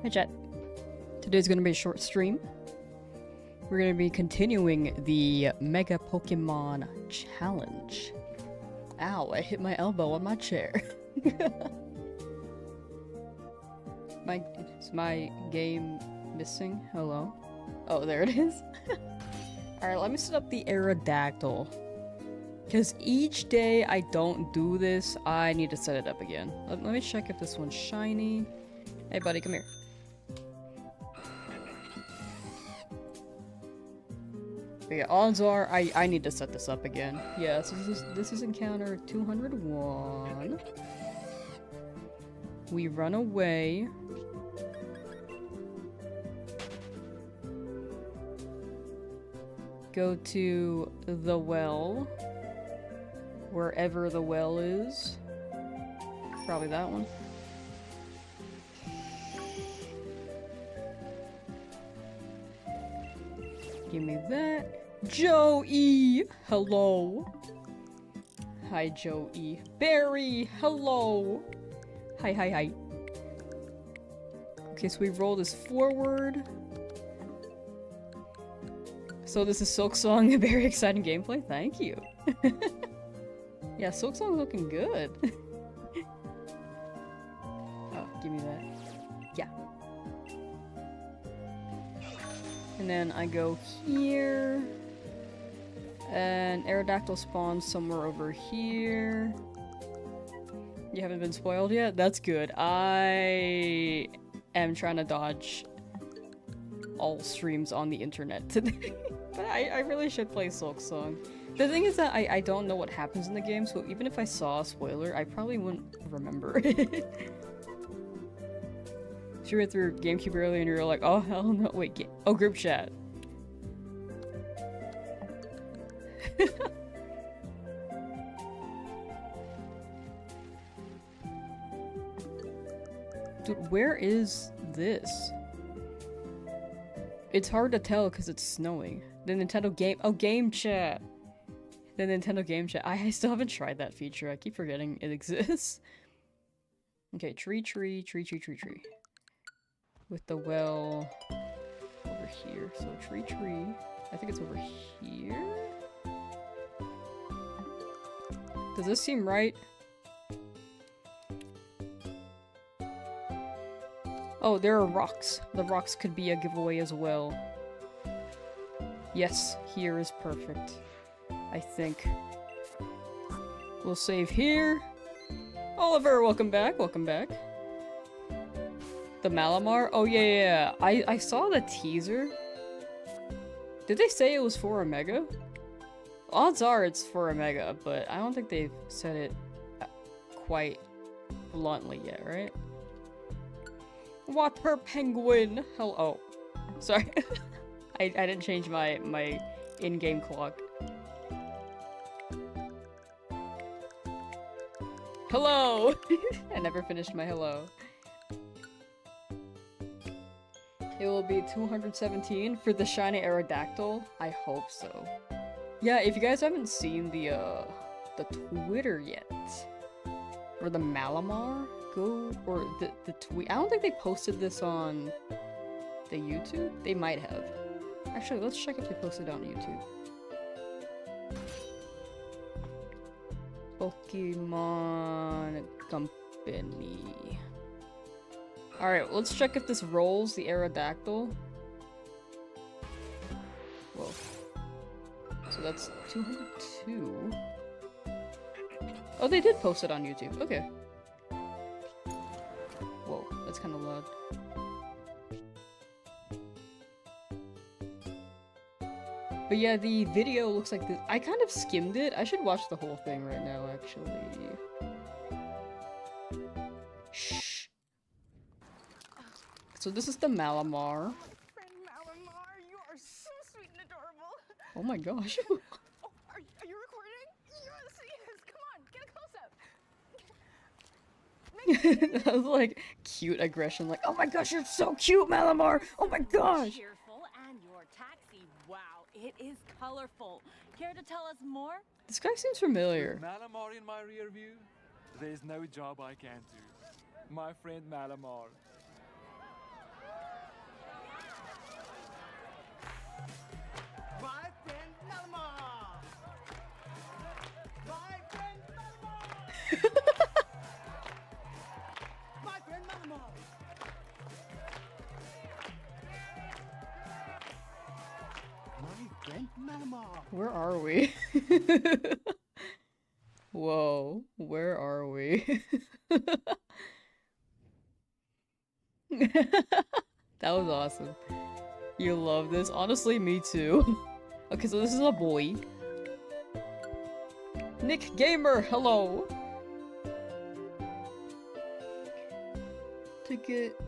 Hey chat. Today's gonna be a short stream. We're gonna be continuing the Mega Pokemon Challenge. Ow, I hit my elbow on my chair. Is my game missing? Hello? Oh, there it is. Alright, let me set up the Aerodactyl. Because each day I don't do this, I need to set it up again. Let me check if this one's shiny. Hey buddy, come here. But yeah, odds are I need to set this up again. Yeah, so this is encounter 201. We run away. Go to the well. Wherever the well is. Probably that one. Give me that. Joey! Hello! Hi, Joey. Barry! Hello! Hi, hi, hi. Okay, so we roll this forward. So this is Silk Song, a very exciting gameplay. Thank you. Yeah, Silk Song's looking good. Oh, give me that. Yeah. And then I go here. And Aerodactyl spawns somewhere over here. You haven't been spoiled yet? That's good. I am trying to dodge all streams on the internet today. But I really should play Silk Song. The thing is that I don't know what happens in the game, so even if I saw a spoiler, I probably wouldn't remember it. You went through GameCube earlier and you were like, oh hell no, wait, oh, group chat. Dude, where is this? It's hard to tell because it's snowing. The Nintendo game- oh, game chat! The Nintendo game chat. I still haven't tried that feature. I keep forgetting it exists. Okay, tree. With the well over here. So tree. I think it's over here? Does this seem right? Oh, there are rocks. The rocks could be a giveaway as well. Yes, here is perfect. I think. We'll save here. Oliver, welcome back, welcome back. The Malamar? Oh yeah. I saw the teaser. Did they say it was for a Mega? Odds are it's for a Mega, but I don't think they've said it quite bluntly yet, right? Water Penguin! Hello. Oh, sorry. I didn't change my in-game clock. Hello! I never finished my hello. It will be 217 for the shiny Aerodactyl. I hope so. Yeah, if you guys haven't seen the Twitter yet, or the Malamar, go, or the tweet. I don't think they posted this on the YouTube. They might have. Actually, let's check if they posted it on YouTube. Pokemon Company. Alright, let's check if this rolls the Aerodactyl. Whoa. So that's 202. Oh, they did post it on YouTube. Okay. Whoa, that's kind of loud. But yeah, the video looks like this. I kind of skimmed it. I should watch the whole thing right now, actually. Shh. So this is the Malamar. Oh, my friend Malamar, you are so sweet and adorable. Oh my gosh. Oh, are you recording? Yes, come on, get a close up. That was like cute aggression, like, oh my gosh, you're so cute, Malamar! Oh my gosh! Cheerful, and your taxi, wow, it is colorful. Care to tell us more? This guy seems familiar. Malamar in my rear view? There's no job I can't do. My friend Malamar. My friend Malamar! My friend Malamar! My friend Malamar! My friend Malamar! Where are we? Whoa, where are we? That was awesome. You love this? Honestly, me too. Okay, so this is a boy. Nick Gamer, hello! Ticket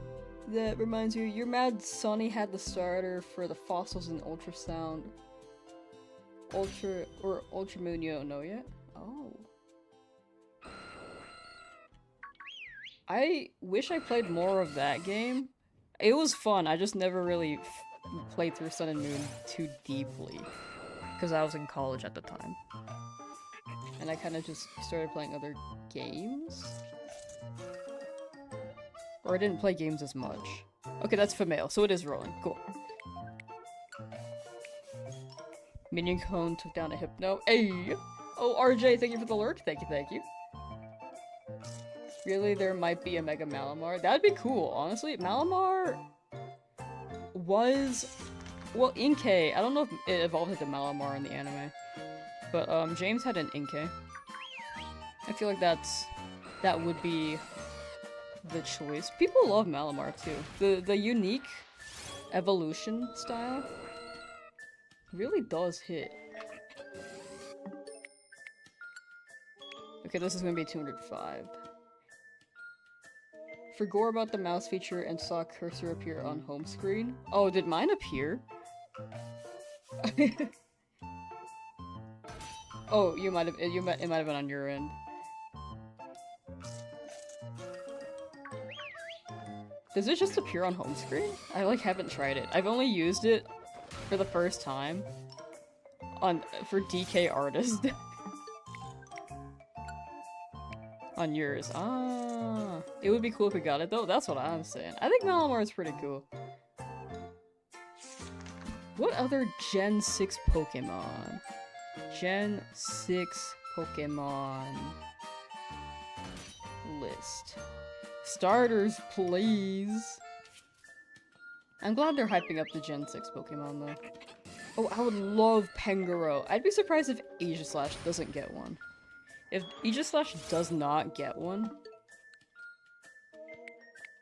that reminds you, your mad Sonny had the starter for the fossils in ultrasound. Ultra Moon, you don't know yet? Oh. I wish I played more of that game. It was fun, I just never really played through Sun and Moon too deeply. Because I was in college at the time. And I kind of just started playing other games? Or I didn't play games as much. Okay, that's female, so it is rolling. Cool. Minion Cone took down a Hypno. Hey! Oh, RJ, thank you for the lurk. Thank you, thank you. Really, there might be a Mega Malamar? That'd be cool, honestly. Malamar was... Well, Inkay. I don't know if it evolved into Malamar in the anime. But, James had an Inkay. I feel like that would be the choice. People love Malamar, too. The unique evolution style really does hit. Okay, this is gonna be 205. Forgot about the mouse feature and saw cursor appear on home screen. Oh, did mine appear? Oh, it might have been on your end. Does it just appear on home screen? I like haven't tried it. I've only used it for the first time for DK Artist. On yours. Ah, it would be cool if we got it though. That's what I'm saying. I think Malamar is pretty cool. What other Gen 6 Pokemon? Gen 6 Pokemon list. Starters, please. I'm glad they're hyping up the Gen 6 Pokemon though. Oh, I would love Pangoro. I'd be surprised if Aegislash doesn't get one. If Aegislash does not get one,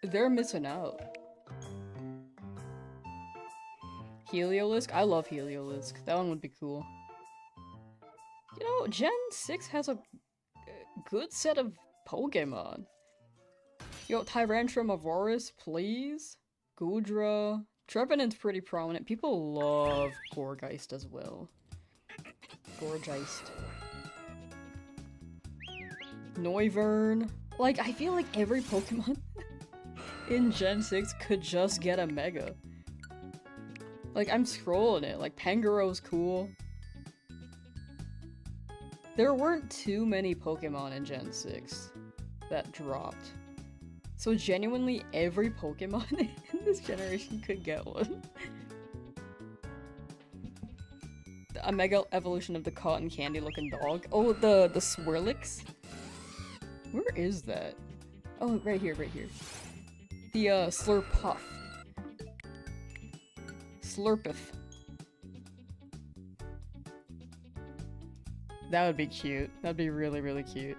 they're missing out. Heliolisk? I love Heliolisk. That one would be cool. You know, Gen 6 has a good set of Pokemon. Yo, Tyrantrum Aurorus, please? Goodra. Trevenant's pretty prominent. People love Gourgeist as well. Gourgeist. Noivern. Like, I feel like every Pokemon in Gen 6 could just get a Mega. Like, I'm scrolling it. Like, Pangoro's cool. There weren't too many Pokemon in Gen 6 that dropped. So genuinely every Pokemon in this generation could get one. A Mega Evolution of the cotton candy looking dog. Oh, the Swirlix? Where is that? Oh, right here, right here. The, Slurpuff. Slurpuff. That would be cute. That'd be really, really cute.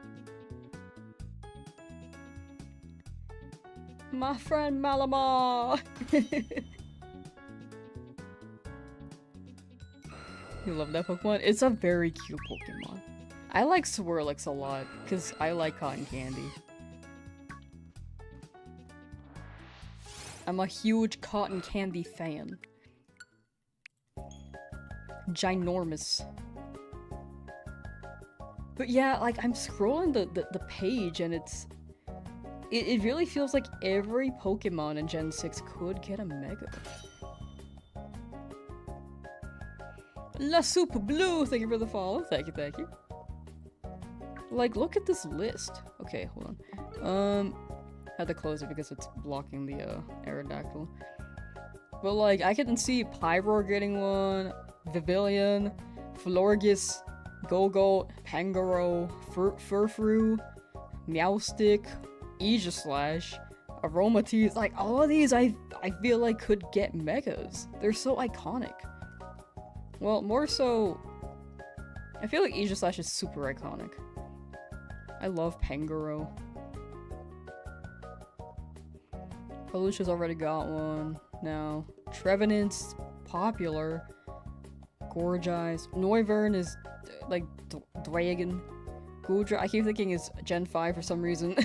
My friend Malamar! You love that Pokemon? It's a very cute Pokemon. I like Swirlix a lot, because I like cotton candy. I'm a huge cotton candy fan. Ginormous. But yeah, like, I'm scrolling the page and it really feels like every Pokemon in Gen 6 could get a Mega. La Soup Blue, thank you for the follow. Thank you, thank you. Like, look at this list. Okay, hold on. Had to close it because it's blocking the Aerodactyl. But like, I can see Pyroar getting one, Vivillon, Florges, Gogolt, Pangoro, Furfru, Meowstic, Aegislash, Aromatisse. Like, all of these I feel like could get megas. They're so iconic. Well, more so, I feel like Aegislash is super iconic. I love Pangoro. Pelucha's already got one now. Trevenant's popular. Gorgeous. Noivern is like Dragon. Goodra, I keep thinking is Gen 5 for some reason.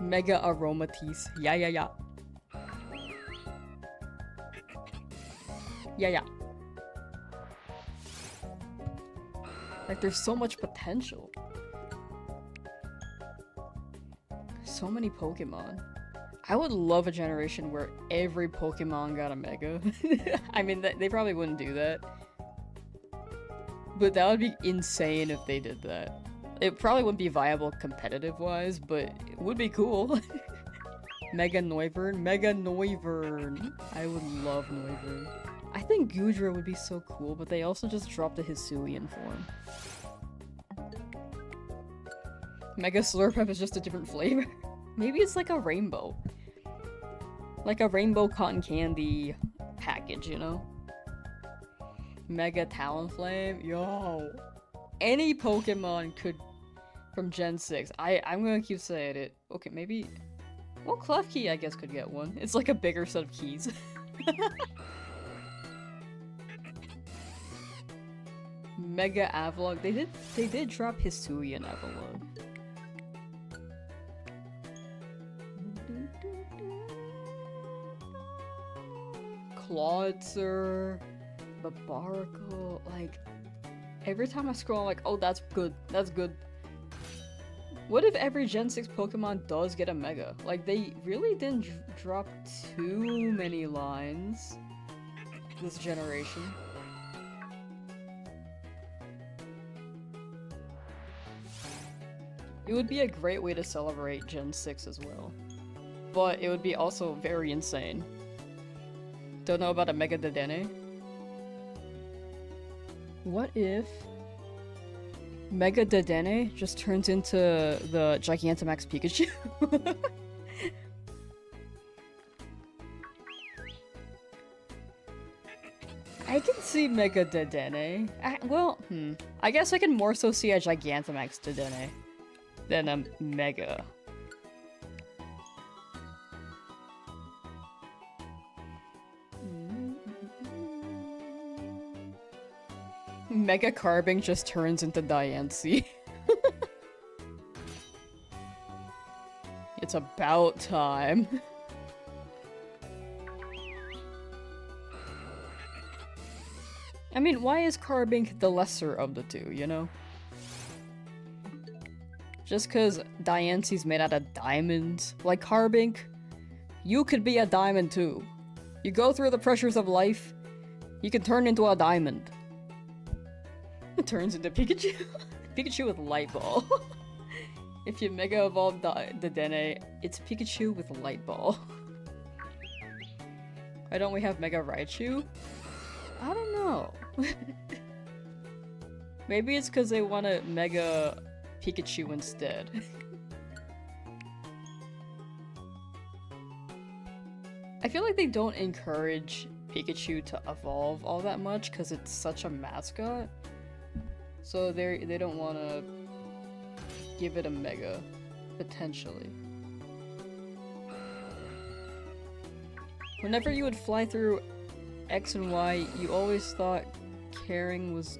Mega Aromatisse. Yeah. Yeah. Like, there's so much potential. So many Pokemon. I would love a generation where every Pokemon got a Mega. I mean, they probably wouldn't do that. But that would be insane if they did that. It probably wouldn't be viable competitive-wise, but it would be cool. Mega Noivern. Mega Noivern. I would love Noivern. I think Goodra would be so cool, but they also just dropped a Hisuian form. Mega Slurpuff is just a different flavor. Maybe it's like a rainbow. Like a rainbow cotton candy package, you know? Mega Talonflame? Yo! Any Pokemon could... From Gen 6. I'm gonna keep saying it. Okay, maybe... Well, Klefki, I guess, could get one. It's like a bigger set of keys. Mega Avalugg. They did drop Hisuian Avalugg. Clawitzer, Babaracle, like, every time I scroll I'm like, oh, that's good, that's good. What if every Gen 6 Pokemon does get a Mega? Like, they really didn't drop too many lines this generation. It would be a great way to celebrate Gen 6 as well. But it would be also very insane. Don't know about a Mega Dedenne? What if Mega Dedenne just turns into the Gigantamax Pikachu? I can see Mega Dedenne. I guess I can more so see a Gigantamax Dedenne than a Mega. Mega Carbink just turns into Diancie. It's about time. I mean, why is Carbink the lesser of the two, you know? Just cause Diancie's made out of diamonds. Like Carbink, you could be a diamond too. You go through the pressures of life, you can turn into a diamond. It turns into Pikachu. Pikachu with Light Ball. If you Mega Evolve the Dene, it's Pikachu with Light Ball. Why don't we have Mega Raichu? I don't know. Maybe it's because they want to Mega Pikachu instead. I feel like they don't encourage Pikachu to evolve all that much because it's such a mascot. So they don't want to give it a Mega, potentially. Whenever you would fly through X and Y, you always thought caring was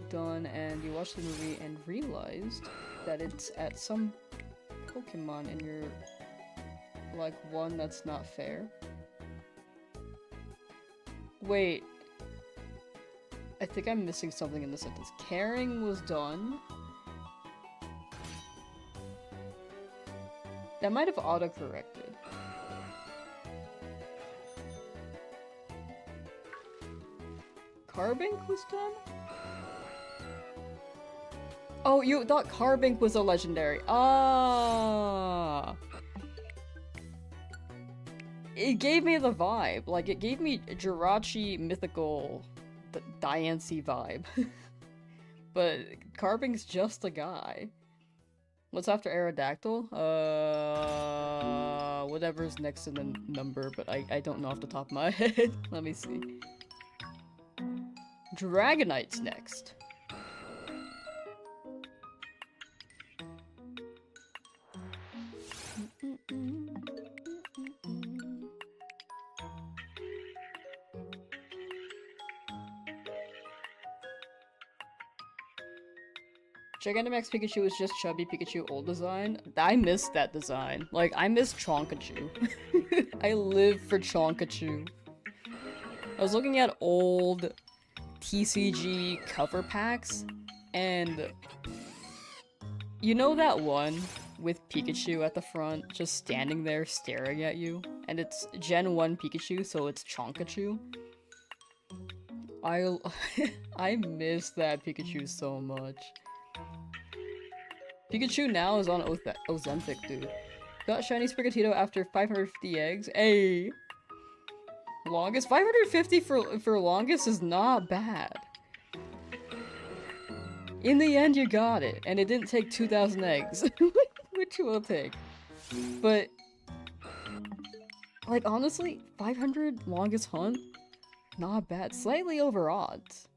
done, and you watched the movie and realized that it's at some Pokemon and you're like one that's not fair. Wait. I think I'm missing something in the sentence. Caring was done. That might have autocorrected. Carbink was done? Oh, you thought Carbink was a legendary. Ah. It gave me the vibe. Like, it gave me Jirachi mythical Diancie vibe. But Carbink's just a guy. What's after Aerodactyl? Whatever's next in the number, but I don't know off the top of my head. Let me see. Dragonite's next. Gigantamax Pikachu is just chubby Pikachu old design. I miss that design. Like, I miss Chonkachu. I live for Chonkachu. I was looking at old TCG cover packs, and you know that one with Pikachu at the front, just standing there staring at you? And it's Gen 1 Pikachu, so it's Chonkachu. I miss that Pikachu so much. Pikachu now is on Ozempic, dude. Got shiny Sprigatito after 550 eggs. Hey! Longest? 550 for longest is not bad. In the end, you got it, and it didn't take 2,000 eggs. Which will take. But, like, honestly, 500 longest hunt? Not bad. Slightly over odds.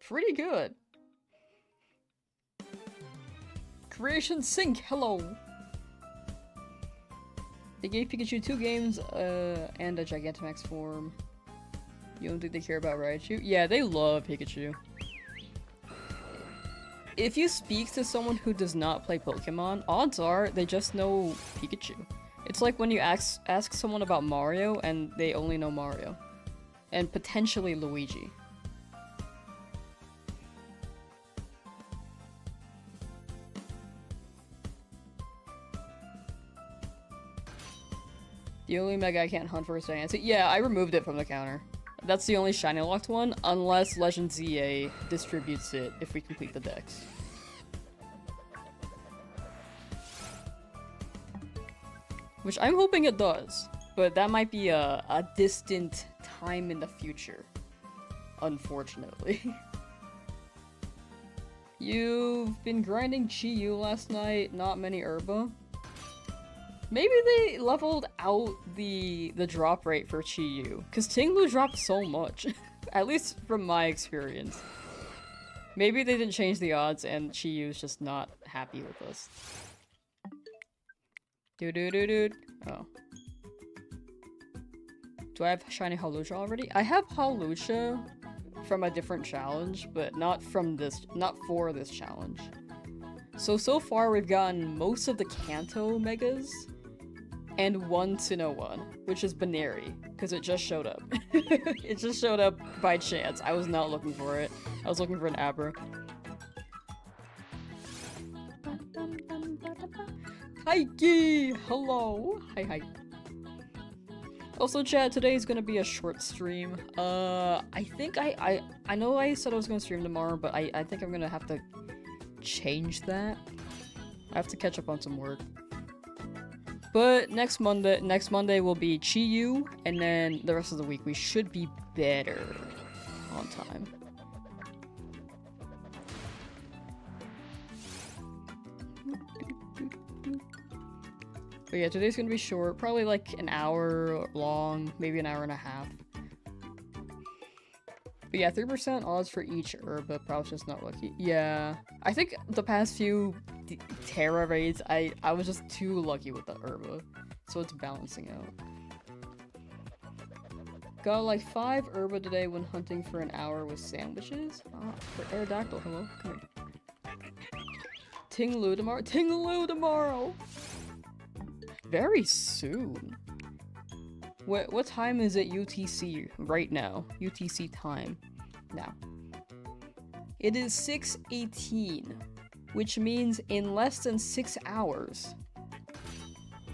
Pretty good. Creation Sync, hello! They gave Pikachu 2 games, and a Gigantamax form. You don't think they care about Raichu? Yeah, they love Pikachu. If you speak to someone who does not play Pokemon, odds are they just know Pikachu. It's like when you ask someone about Mario, and they only know Mario. And potentially Luigi. The only Mega I can't hunt for is Diancie. Yeah, I removed it from the counter. That's the only shiny locked one, unless Legend ZA distributes it if we complete the dex. Which I'm hoping it does, but that might be a distant time in the future, unfortunately. You've been grinding Chi-Yu last night, not many Herba. Maybe they leveled out the drop rate for Chi-Yu, because Tinglu dropped so much, at least from my experience. Maybe they didn't change the odds and Chi-Yu's just not happy with us. Dude. Oh. Do I have shiny Hawlucha already? I have Hawlucha from a different challenge, but not for this challenge. So far we've gotten most of the Kanto Megas, and one Sinnoh one, which is Baneri, because it just showed up. It just showed up by chance. I was not looking for it. I was looking for an Abra. Heike! Hello! Hi. Also, chat, today is gonna be a short stream. I think I know I said I was gonna stream tomorrow, but I think I'm gonna have to change that. I have to catch up on some work. But next Monday will be Chi-Yu, and then the rest of the week we should be better on time. But yeah, today's gonna be short, probably like an hour long, maybe an hour and a half. But yeah, 3% odds for each herb, but probably just not lucky. Yeah, I think the past few Terra raids, I was just too lucky with the herba, so it's balancing out. Got like 5 herba today when hunting for an hour with sandwiches. Ah, for Aerodactyl, hello, come here. Tinglu tomorrow. Tinglu tomorrow! Very soon. What time is it UTC right now? UTC time. Now. It is 6:18, which means in less than 6 hours,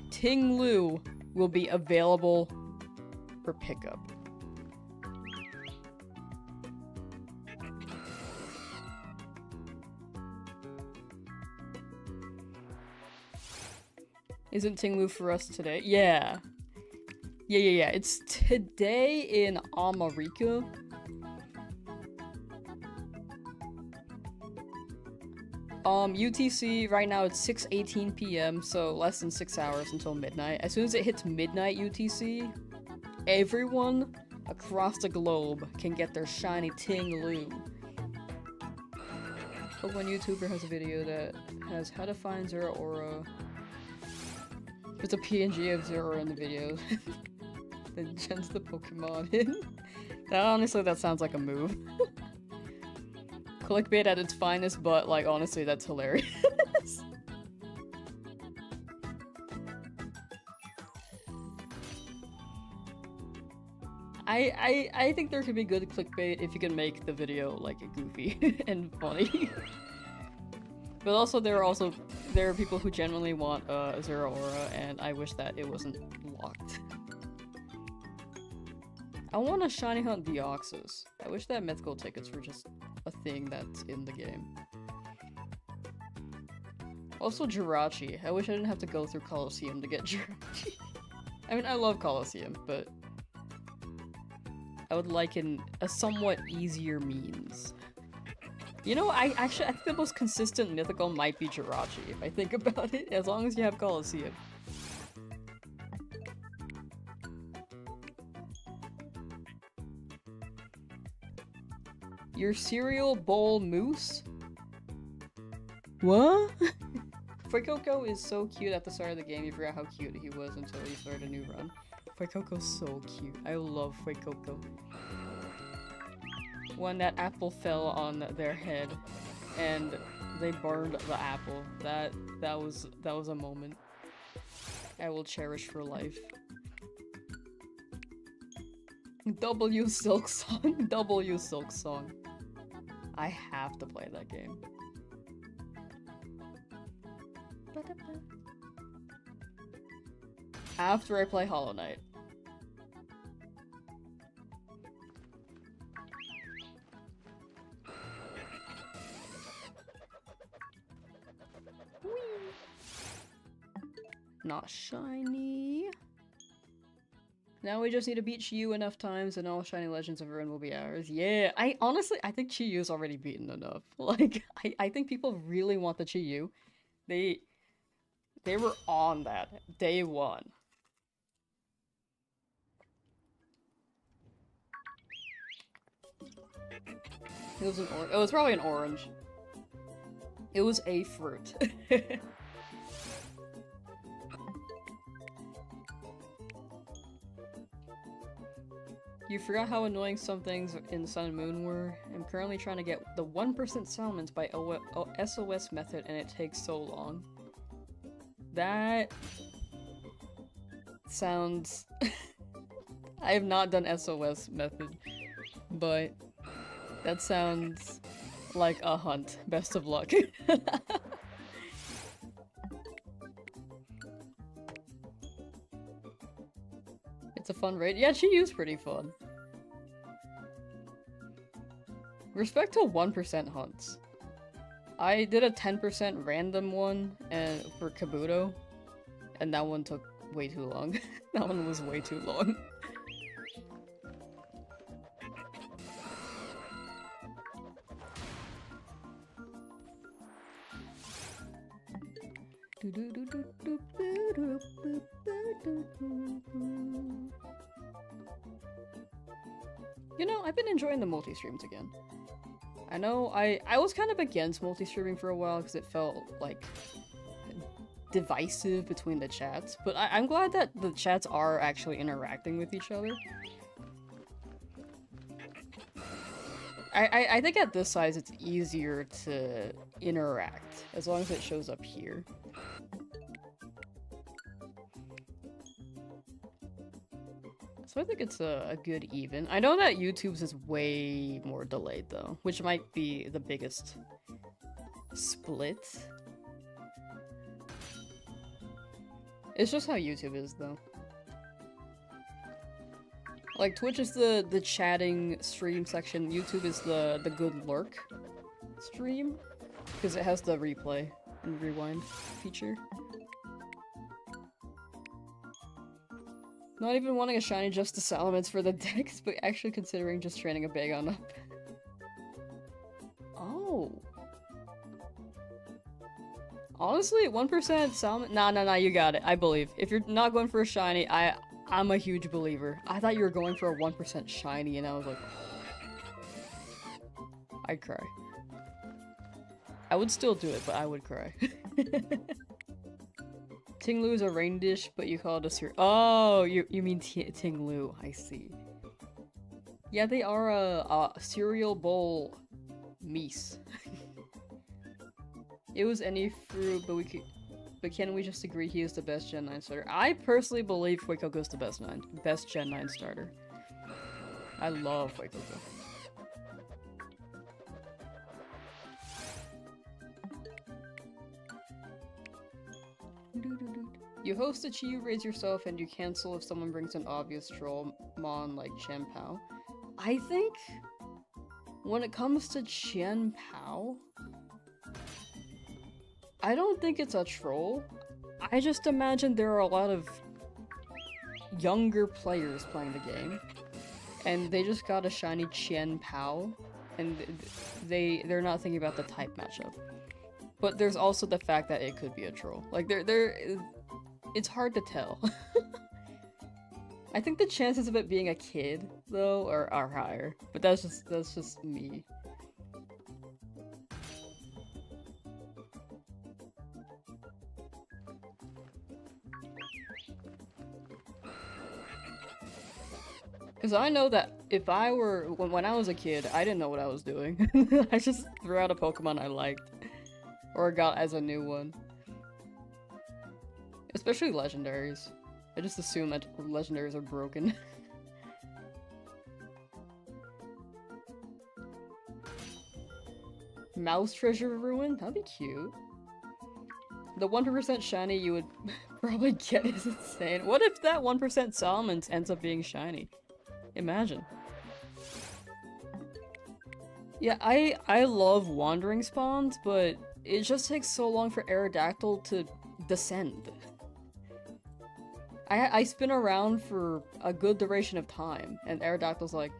Tinglu will be available for pickup. Isn't Tinglu for us today? Yeah. Yeah. It's today in America. UTC, right now it's 6:18 p.m., so less than 6 hours until midnight. As soon as it hits midnight UTC, everyone across the globe can get their shiny Ting-Lu. Hope one YouTuber has a video that has how to find Zero Aura. There's a PNG of Zero Aura in the video. Then gens the Pokemon in. Honestly, that sounds like a move. Clickbait at its finest, but like honestly, that's hilarious. I think there could be good clickbait if you can make the video like goofy and funny. But also there are people who genuinely want Zero Aura, and I wish that it wasn't locked. I want to shiny hunt Deoxys. I wish that mythical tickets were just a thing that's in the game. Also Jirachi. I wish I didn't have to go through Colosseum to get Jirachi. I mean, I love Colosseum, but I would like a somewhat easier means. You know, I think the most consistent mythical might be Jirachi, if I think about it, as long as you have Colosseum. Your cereal bowl moose? What? Fuecoco is so cute at the start of the game, you forgot how cute he was until you started a new run. Fuecoco's so cute. I love Fuecoco. When that apple fell on their head and they burned the apple, that was a moment I will cherish for life. W Silk Song. W Silk Song. I have to play that game. After I play Hollow Knight. Whee! Not shiny. Now we just need to beat Chiyu enough times and all Shiny Legends of Ruin will be ours. Yeah, I think Chiyu's already beaten enough. Like, I think people really want the Chiyu. They were on that day one. It was it was probably an orange. It was a fruit. You forgot how annoying some things in Sun and Moon were? I'm currently trying to get the 1% settlements by SOS method and it takes so long. That sounds... I have not done SOS method, but that sounds like a hunt. Best of luck. It's a fun raid. Yeah, Chiyu's pretty fun. Respect to 1% hunts. I did a 10% random one for Kabuto, and that one took way too long. That one was way too long. You know, I've been enjoying the multi-streams again. I know I was kind of against multi-streaming for a while because it felt like divisive between the chats, but I'm glad that the chats are actually interacting with each other. I think at this size it's easier to interact, as long as it shows up here. So I think it's a good even. I know that YouTube's is way more delayed though, which might be the biggest split. It's just how YouTube is though. Like Twitch is the chatting stream section, YouTube is the good lurk stream, because it has the replay and rewind feature. Not even wanting a shiny just to Salamence for the dex, but actually considering just training a Bagon up. Oh. Honestly, 1% Salamence- Nah, you got it. I believe. If you're not going for a shiny, I'm a huge believer. I thought you were going for a 1% shiny, and I was like... I'd cry. I would still do it, but I would cry. Tinglu is a rain dish, but you call it a cereal. Oh, you mean Tinglu. I see. Yeah, they are a cereal bowl meese. It was any fruit, but can we just agree he is the best Gen 9 starter? I personally believe Fuecoco is the best Gen 9 starter. I love Fuecoco. You host a Chi, you raise yourself, and you cancel if someone brings an obvious troll mon like Chen Pao. I think when it comes to Chen Pao, I don't think it's a troll. I just imagine there are a lot of younger players playing the game, and they just got a shiny Chen Pao, and they're not thinking about the type matchup. But there's also the fact that it could be a troll. Like, it's hard to tell. I think the chances of it being a kid, though, are higher. But that's just me. Because I know that if I were... When I was a kid, I didn't know what I was doing. I just threw out a Pokemon I liked. Or got as a new one. Especially legendaries. I just assume that legendaries are broken. Mouse treasure ruin? That'd be cute. The 1% shiny you would probably get is insane. What if that 1% Salamence ends up being shiny? Imagine. Yeah, I love wandering spawns, but it just takes so long for Aerodactyl to descend. I spin around for a good duration of time, and Aerodactyl's like,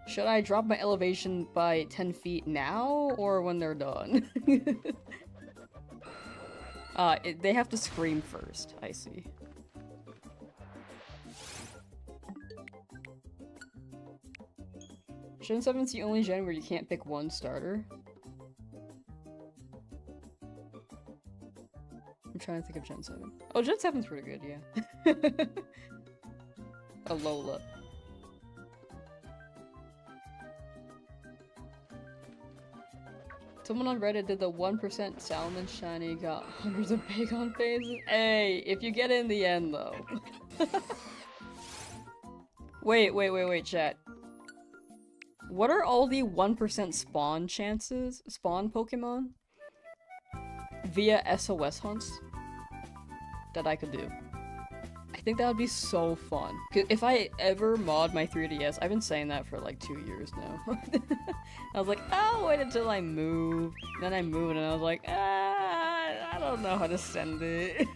should I drop my elevation by 10 feet now, or when they're done? They have to scream first, I see. Gen 7's the only gen where you can't pick one starter. I'm trying to think of Gen 7. Oh, Gen 7's pretty good, yeah. Alola. Someone on Reddit did the 1% Salamence shiny, got hundreds of Bagon phases. Hey, if you get in the end, though. Wait, chat. What are all the 1% spawn chances? Spawn Pokemon? Via SOS hunts? That I could do. I think that would be so fun. 'Cause if I ever mod my 3DS, I've been saying that for like 2 years now. I was like, I'll wait until I move. Then I moved and I was like, I don't know how to send it.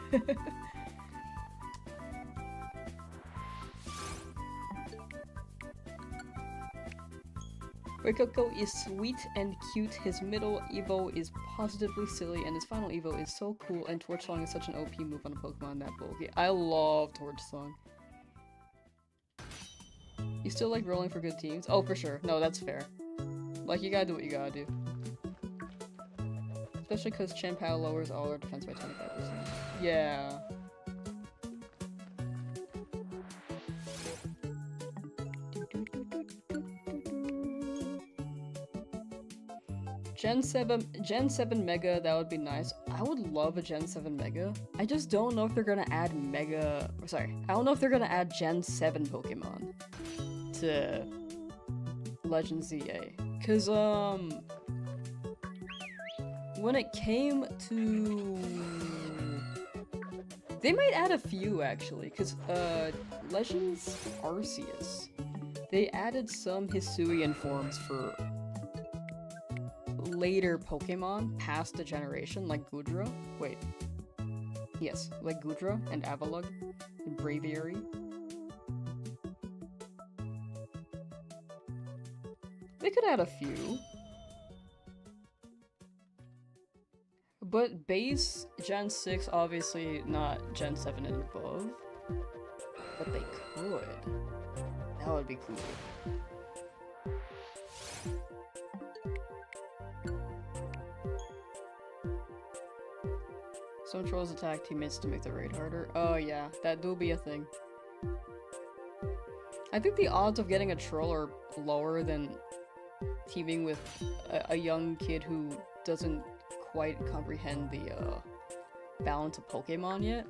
Fuecoco is sweet and cute, his middle Evo is positively silly, and his final Evo is so cool, and Torch Song is such an OP move on a Pokemon that bulky. I love Torch Song. You still like rolling for good teams? Oh, for sure. No, that's fair. Like, you gotta do what you gotta do. Especially because Chen Pao lowers all our defense by 25%. Yeah. Gen 7 Mega, that would be nice. I would love a Gen 7 Mega. I just don't know if they're gonna add Mega... Sorry, I don't know if they're gonna add Gen 7 Pokemon to Legend ZA. Cause, when it came to... They might add a few, actually, cause, Legends Arceus. They added some Hisuian forms for later Pokemon past the generation, like Goodra. Wait. Yes, like Gudra and Avalug and Braviary. They could add a few. But base Gen 6, obviously not Gen 7 and above. But they could. That would be cool. Some trolls attack teammates to make the raid harder. Oh yeah, that do be a thing. I think the odds of getting a troll are lower than teaming with a young kid who doesn't quite comprehend the balance of Pokemon yet.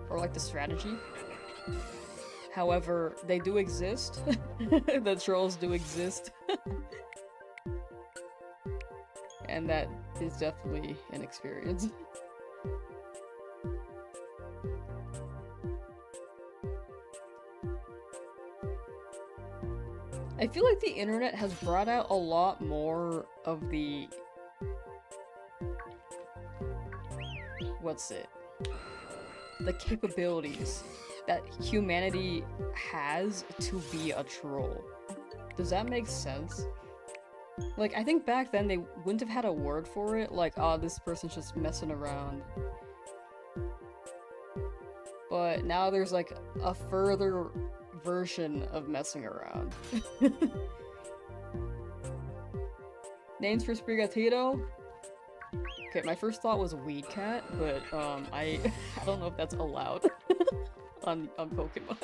Or like the strategy. However, they do exist. The trolls do exist. And that is definitely an experience. I feel like the internet has brought out a lot more of the... what's it? The capabilities that humanity has to be a troll. Does that make sense? Like, I think back then they wouldn't have had a word for it, like, oh, this person's just messing around. But now there's, like, a further version of messing around. Names for Sprigatito? Okay, my first thought was Weed Cat, but, I don't know if that's allowed on Pokemon.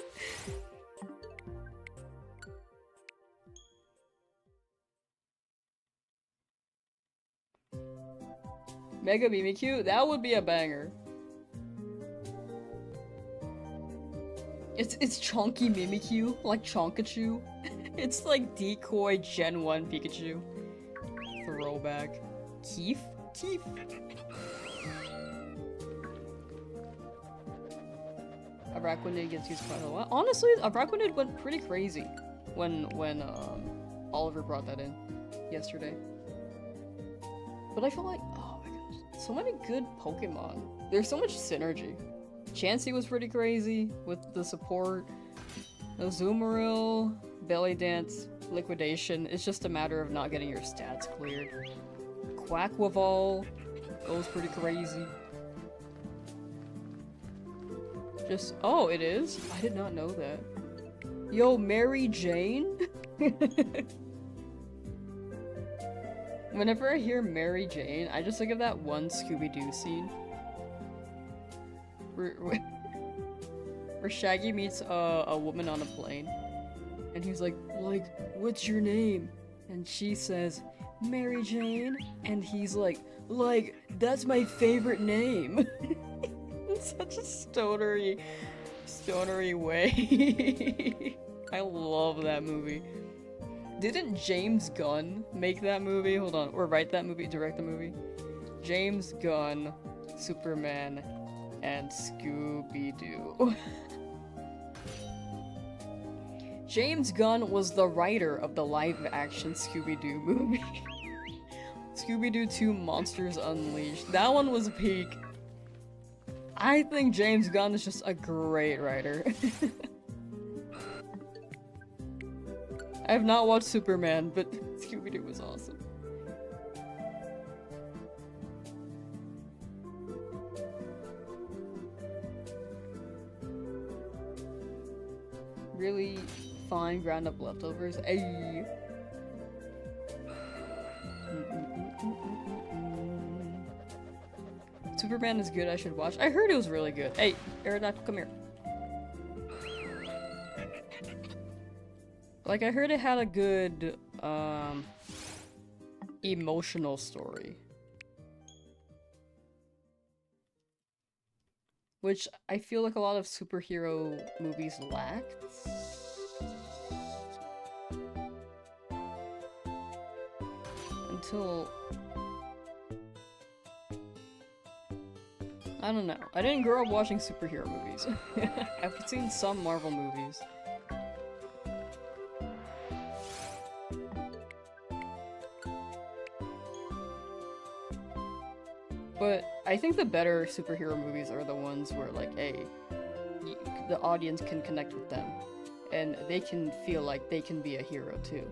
Mega Mimikyu? That would be a banger. It's chunky Mimikyu, like Chonkachu. It's like decoy Gen 1 Pikachu. Throwback. Keef? Keef? Araquanid gets used quite a lot. Honestly, Araquanid went pretty crazy when Oliver brought that in yesterday. But I feel like, oh my gosh, so many good Pokemon. There's so much synergy. Chansey was pretty crazy with the support. Azumarill, Belly Dance, Liquidation. It's just a matter of not getting your stats cleared. Quackwaval goes pretty crazy. Just, oh, it is? I did not know that. Yo, Mary Jane? Whenever I hear Mary Jane, I just think of that one Scooby-Doo scene. Where Shaggy meets a woman on a plane. And he's like, what's your name? And she says, Mary Jane. And he's like, that's my favorite name. In such a stonery way. I love that movie. Didn't James Gunn make that movie? Hold on, or write that movie, direct the movie? James Gunn, Superman, and Scooby-Doo. James Gunn was the writer of the live-action Scooby-Doo movie. Scooby-Doo 2 Monsters Unleashed. That one was peak. I think James Gunn is just a great writer. I have not watched Superman, but Scooby-Doo was awesome. Really fine ground up leftovers. Ayy. Superman is good, I should watch. I heard it was really good. Hey, Aerodactyl, come here. Like, I heard it had a good, emotional story. Which I feel like a lot of superhero movies lacked. Until... I don't know. I didn't grow up watching superhero movies. I've seen some Marvel movies. But I think the better superhero movies are the ones where, like, the audience can connect with them. And they can feel like they can be a hero, too.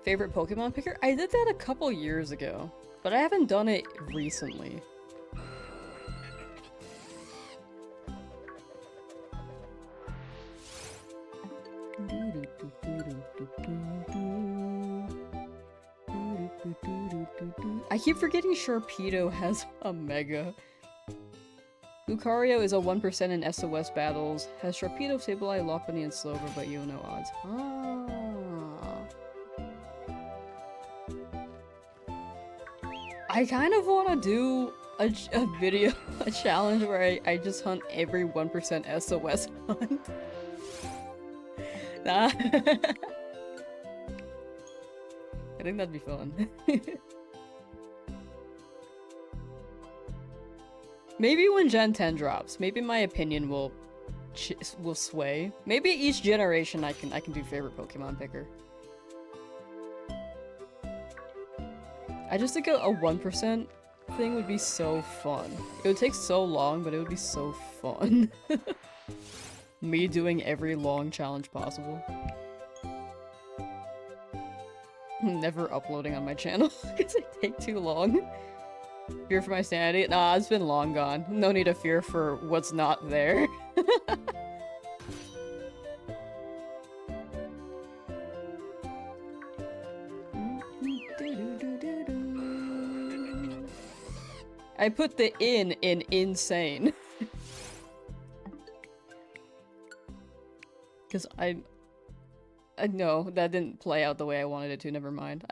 Favorite Pokemon picker? I did that a couple years ago, but I haven't done it recently. I keep forgetting Sharpedo has a Mega. Lucario is a 1% in SOS battles. Has Sharpedo, Sableye, Lopunny, and Slover, but you know odds. Ah. I kind of want to do a video, a challenge where I just hunt every 1% SOS hunt. Nah. I think that'd be fun. Maybe when Gen 10 drops, maybe my opinion will sway. Maybe each generation I can do favorite Pokemon picker. I just think a 1% thing would be so fun. It would take so long, but it would be so fun. Me doing every long challenge possible. Never uploading on my channel because it take too long. Fear for my sanity? Nah, it's been long gone. No need to fear for what's not there. I put the in insane. Because I know that didn't play out the way I wanted it to, never mind.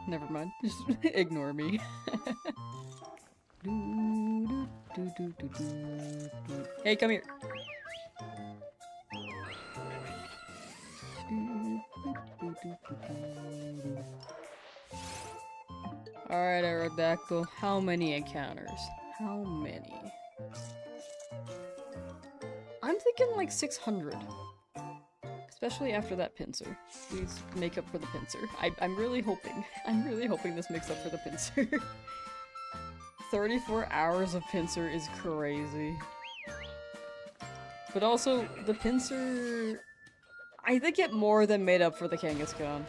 Never mind. Just ignore me. Hey, come here. Alright, Aerodactyl. How many encounters? How many? I'm thinking like 600. Especially after that pincer. Please make up for the pincer. I'm really hoping. I'm really hoping this makes up for the pincer. 34 hours of pincer is crazy. But also, the pincer... I think it more than made up for the Kangaskhan.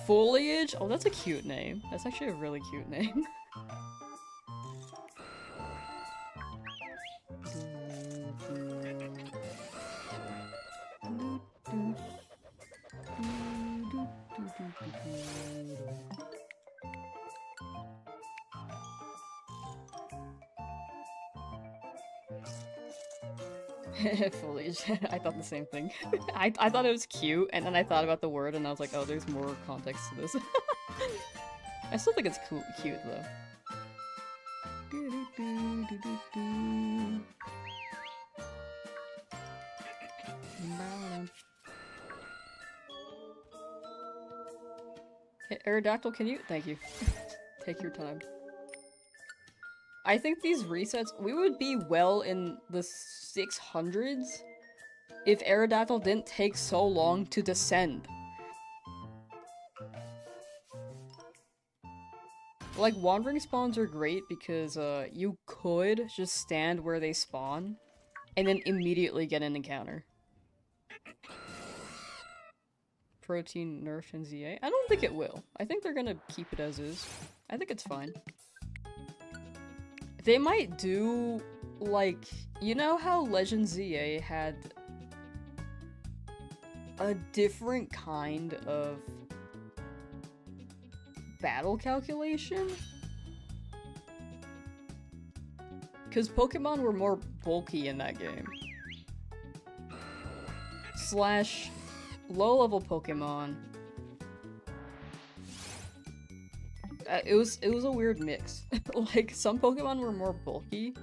Foliage? Oh, that's a cute name. That's actually a really cute name. Foliage. I thought the same thing. I thought it was cute, and then I thought about the word, and I was like, oh, there's more context to this. I still think it's cute, though. Hey, Aerodactyl, can you? Thank you. Take your time. I think these resets, we would be well in the 600s if Aerodactyl didn't take so long to descend. Like, wandering spawns are great because you could just stand where they spawn and then immediately get an encounter. Protein nerfed in ZA? I don't think it will. I think they're gonna keep it as is. I think it's fine. They might do, like, you know how Legend ZA had a different kind of battle calculation? Because Pokemon were more bulky in that game. Slash low-level Pokemon. It was a weird mix. Like, some Pokemon were more bulky,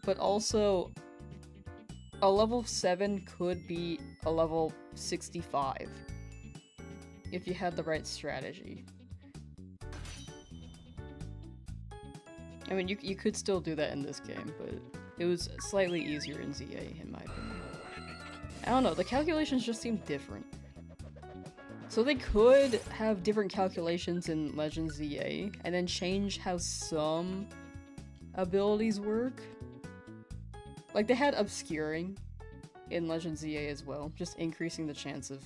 but also a level 7 could be a level 65 if you had the right strategy. I mean, you could still do that in this game, but it was slightly easier in ZA, in my opinion. I don't know, the calculations just seem different. So they could have different calculations in Legends ZA, and then change how some abilities work. Like, they had obscuring in Legends ZA as well, just increasing the chance of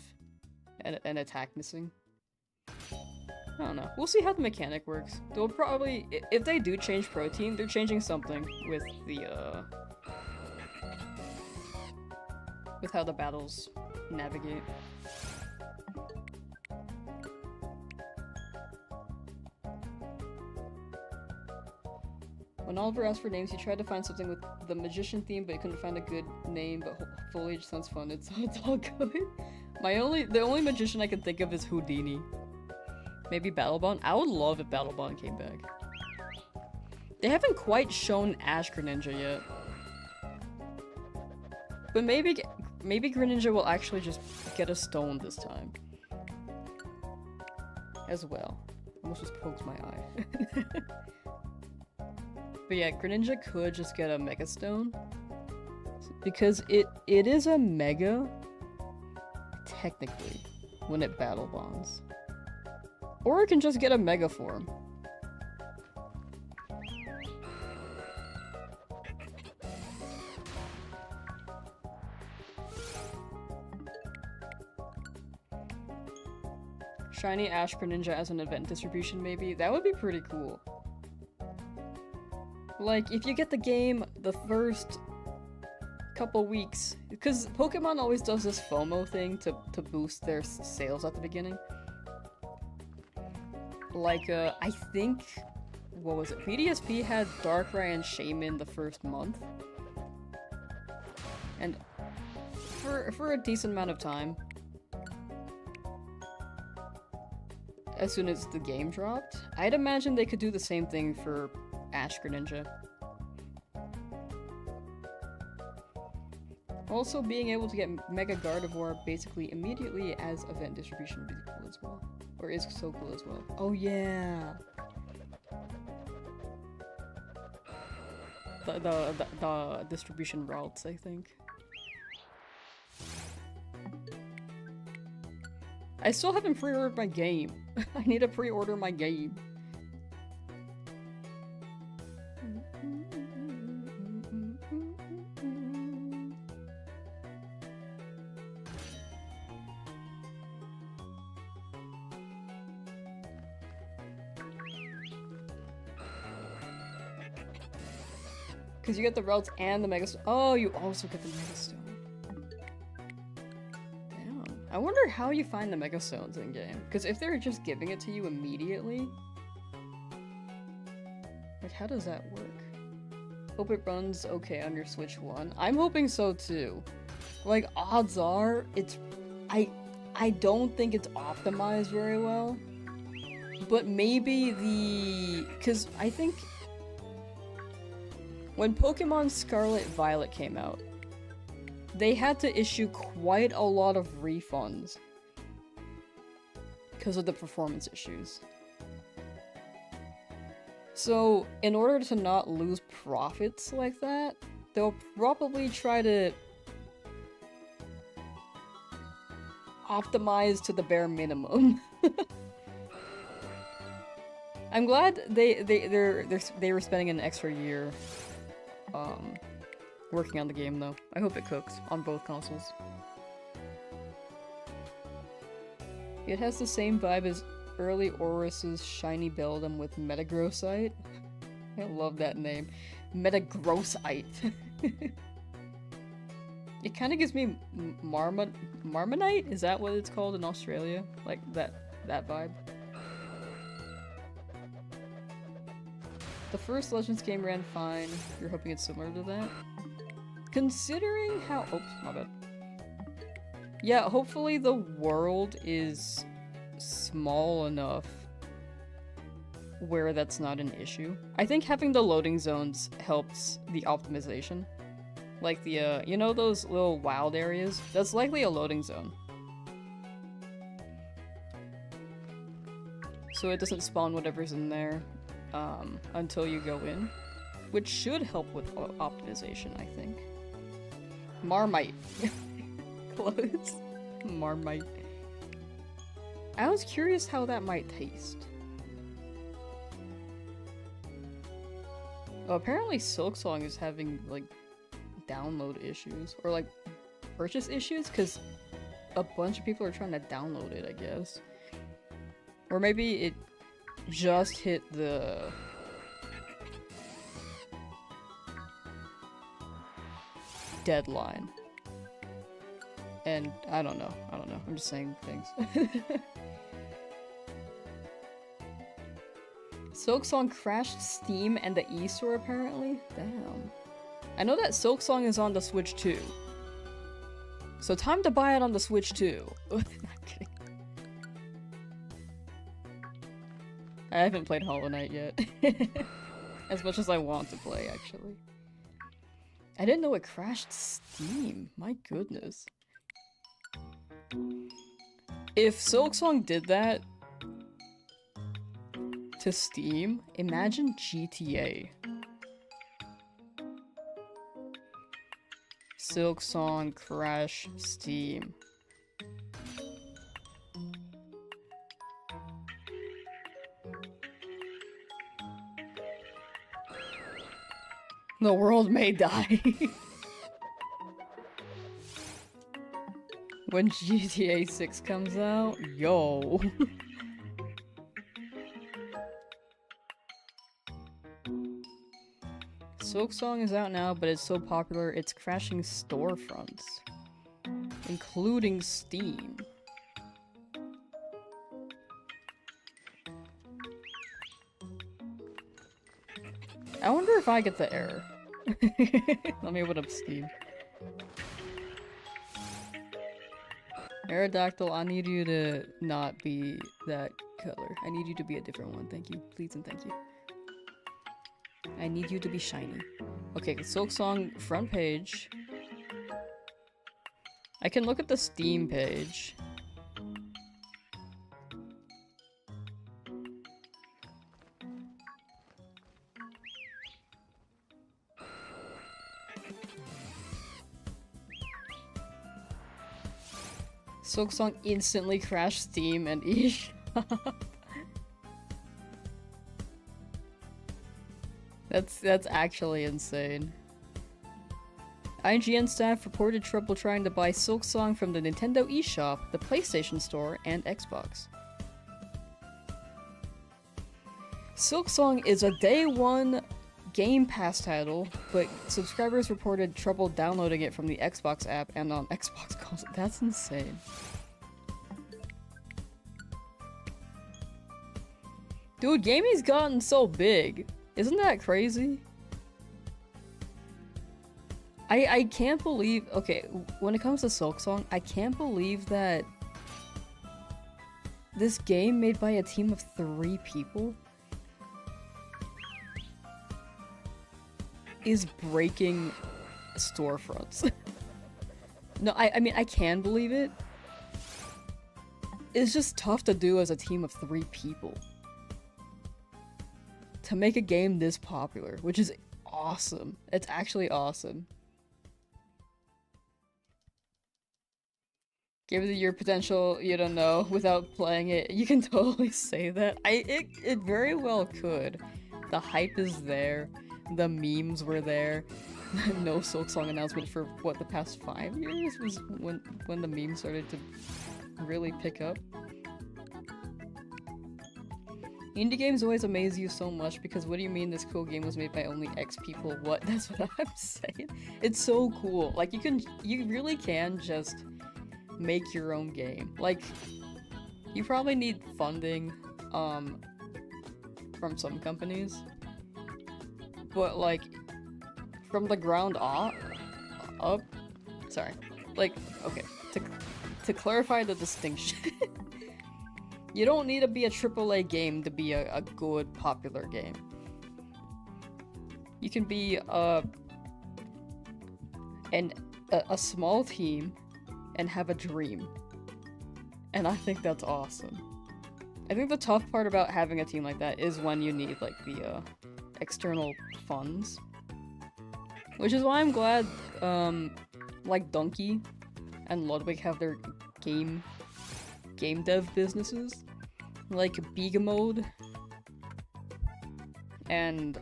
an attack missing. I don't know. We'll see how the mechanic works. They'll probably, if they do change protein, they're changing something with the, with how the battles navigate. When Oliver asked for names, he tried to find something with the magician theme, but he couldn't find a good name, but foliage sounds fun. It's all good. The only magician I can think of is Houdini. Maybe Battlebond? I would love if Battlebond came back. They haven't quite shown Ash Greninja yet. But maybe Greninja will actually just get a stone this time. As well. Almost just pokes my eye. But yeah, Greninja could just get a Mega Stone. Because it is a Mega, technically, when it Battle Bonds. Or it can just get a Mega form. Shiny Ash Greninja as an event distribution, maybe? That would be pretty cool. Like, if you get the game the first couple weeks, because Pokemon always does this FOMO thing to boost their sales at the beginning. Like, I think, what was it? PDSP had Darkrai and Shaman the first month. And for a decent amount of time. As soon as the game dropped. I'd imagine they could do the same thing for Ash Greninja. Also, being able to get Mega Gardevoir basically immediately as event distribution would be cool as well. Or is so cool as well. Oh yeah! The distribution routes, I think. I still haven't pre-ordered my game. I need to pre-order my game. Because you get the routes and the Mega Stone. Oh, you also get the Mega Stone. Damn. I wonder how you find the Mega Stones in game. Because if they're just giving it to you immediately, like, how does that work? Hope it runs okay on your Switch 1. I'm hoping so too. Like, odds are, it's... I don't think it's optimized very well. But maybe the... Because I think... When Pokemon Scarlet Violet came out, they had to issue quite a lot of refunds because of the performance issues. So, in order to not lose profits like that, they'll probably try to optimize to the bare minimum. I'm glad they were spending an extra year working on the game, though. I hope it cooks on both consoles. It has the same vibe as early Oris's shiny Beldum with Metagrossite. I love that name. Metagrossite. It kind of gives me Marmonite? Is that what it's called in Australia? Like, that vibe? The first Legends game ran fine. You're hoping it's similar to that? Considering how- oops, my bad. Yeah, hopefully the world is small enough where that's not an issue. I think having the loading zones helps the optimization Like the, you know those little wild areas? That's likely a loading zone. So it doesn't spawn whatever's in there until you go in. Which should help with optimization, I think. Marmite. Close. Marmite. I was curious how that might taste. Oh, apparently Silksong is having, like, download issues. Or, like, purchase issues? Because a bunch of people are trying to download it, I guess. Or maybe it just hit the... deadline. And I don't know. I'm just saying things. Silksong crashed Steam and the eStore apparently? Damn. I know that Silksong is on the Switch too. So time to buy it on the Switch too. Not kidding. I haven't played Hollow Knight yet. As much as I want to play, actually. I didn't know it crashed Steam. My goodness. If Silksong did that to Steam, imagine GTA. Silksong crash Steam. The world may die. When GTA 6 comes out, yo. Silksong is out now, but it's so popular it's crashing storefronts, including Steam. I wonder if I get the error. Let me open up Steam. Aerodactyl, I need you to not be that color. I need you to be a different one. Thank you. Please and thank you. I need you to be shiny. Okay, Silksong front page. I can look at the Steam page. Silksong instantly crashed Steam and eShop. That's actually insane. IGN staff reported trouble trying to buy Silksong from the Nintendo eShop, the PlayStation Store, and Xbox. Silksong is a day one Game Pass title, but subscribers reported trouble downloading it from the Xbox app and on Xbox calls. That's insane. Dude, gaming's gotten so big. Isn't that crazy? I can't believe... Okay, when it comes to Silksong, I can't believe that this game made by a team of 3 people is breaking storefronts. No, I mean, I can believe it. It's just tough to do as a team of 3 people. To make a game this popular, which is awesome. It's actually awesome. Give it your potential, you don't know, without playing it. You can totally say that. It very well could. The hype is there. The memes were there. No Silksong announcement for, what, the past 5 years? Was when the memes started to really pick up. Indie games always amaze you so much because what do you mean this cool game was made by only X people? What? That's what I'm saying. It's so cool. Like, you really can just make your own game. Like, you probably need funding, from some companies. But, like, from the ground up, sorry. Like, okay, to clarify the distinction. You don't need to be a AAA game to be a good, popular game. You can be a and a small team and have a dream. And I think that's awesome. I think the tough part about having a team like that is when you need like the external funds. Which is why I'm glad like Donkey and Ludwig have their game dev businesses. Like Begamode and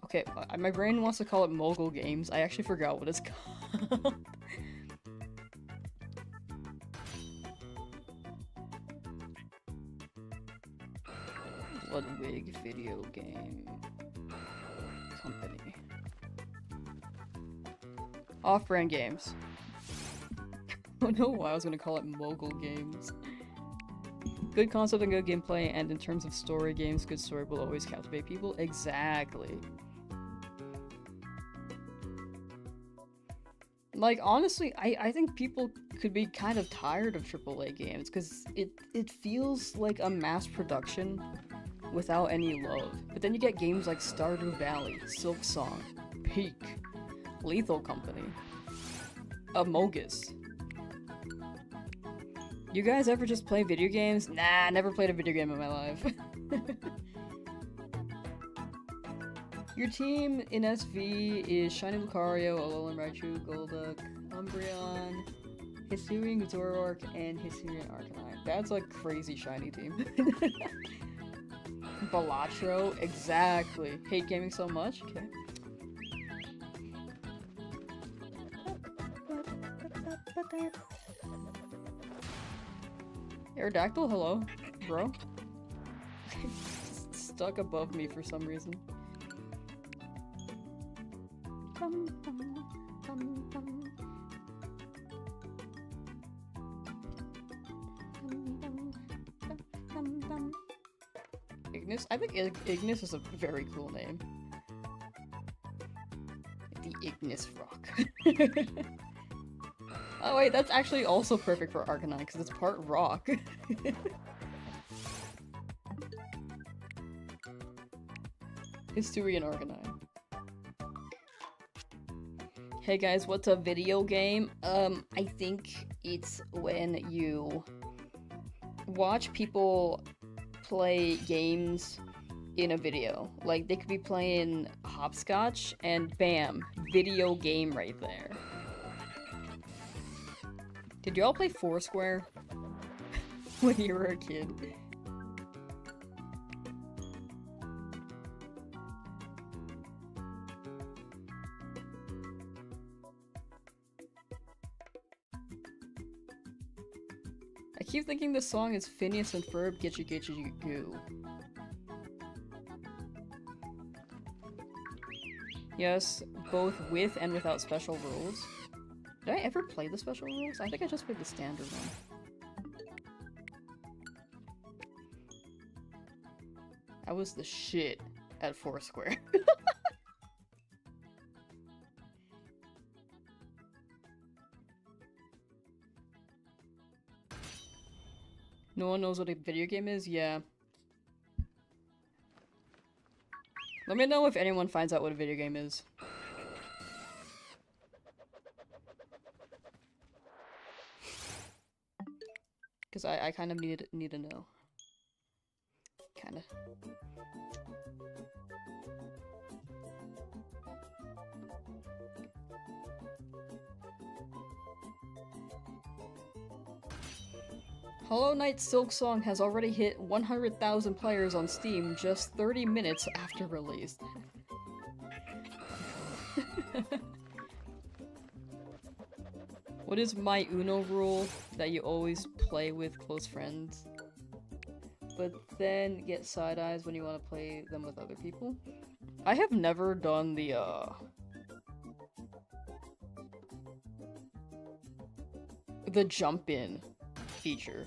okay, my brain wants to call it Mogul Games. I actually forgot what it's called. Ludwig Video Game Company. Off-brand games. I don't know why I was gonna call it Mogul Games. Good concept and good gameplay, and in terms of story games, good story will always captivate people. Exactly. Like, honestly, I think people could be kind of tired of AAA games, because it feels like a mass production without any love. But then you get games like Stardew Valley, Silk Song, Peak, Lethal Company, Amogus. You guys ever just play video games? Nah, never played a video game in my life. Your team in SV is Shiny Lucario, Alolan Raichu, Golduck, Umbreon, Hisuian Zoroark, and Hisuian Arcanine. That's a crazy shiny team. Balatro, exactly. Hate gaming so much? Okay. Aerodactyl, hello, bro. Stuck above me for some reason. Ignis? I think Ignis is a very cool name. The Ignis Rock. Oh wait, that's actually also perfect for Arcanine, because it's part rock. Hisuian Arcanine. Hey guys, what's a video game? I think it's when you watch people play games in a video. Like, they could be playing hopscotch, and bam, video game right there. Did y'all play Foursquare when you were a kid? I keep thinking this song is Phineas and Ferb Getcha Getcha Goo. Yes, both with and without special rules. Did I ever play the special rules? I think I just played the standard one. I was the shit at Foursquare. No one knows what a video game is? Yeah. Let me know if anyone finds out what a video game is. Because I kind of need to know. Kinda. Hollow Knight Silk Song has already hit 100,000 players on Steam just 30 minutes after release. What is my Uno rule that you always play with close friends, but then get side eyes when you want to play them with other people? I have never done the jump in feature.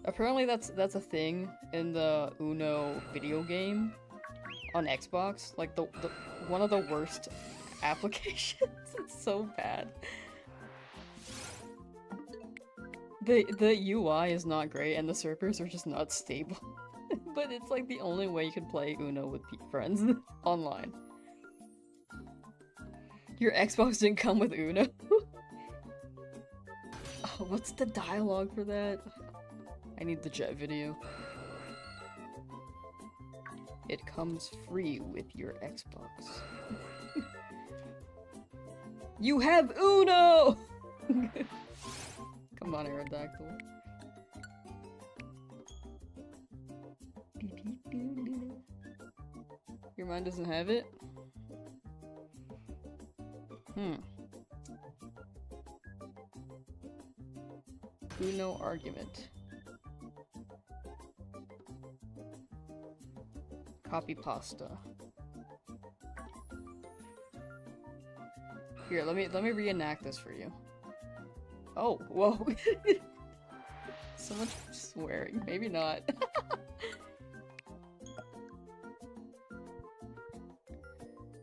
Apparently that's a thing in the Uno video game on Xbox. Like the one of the worst applications. It's so bad. The UI is not great and the servers are just not stable. But it's like the only way you can play Uno with friends online. Your Xbox didn't come with Uno? Oh, what's the dialogue for that? I need the jet video. It comes free with your Xbox. You have Uno! Come on, Aerodactyl. Your mind doesn't have it? Uno argument. Copy pasta. Here, let me reenact this for you. Oh, whoa. So much swearing. Maybe not.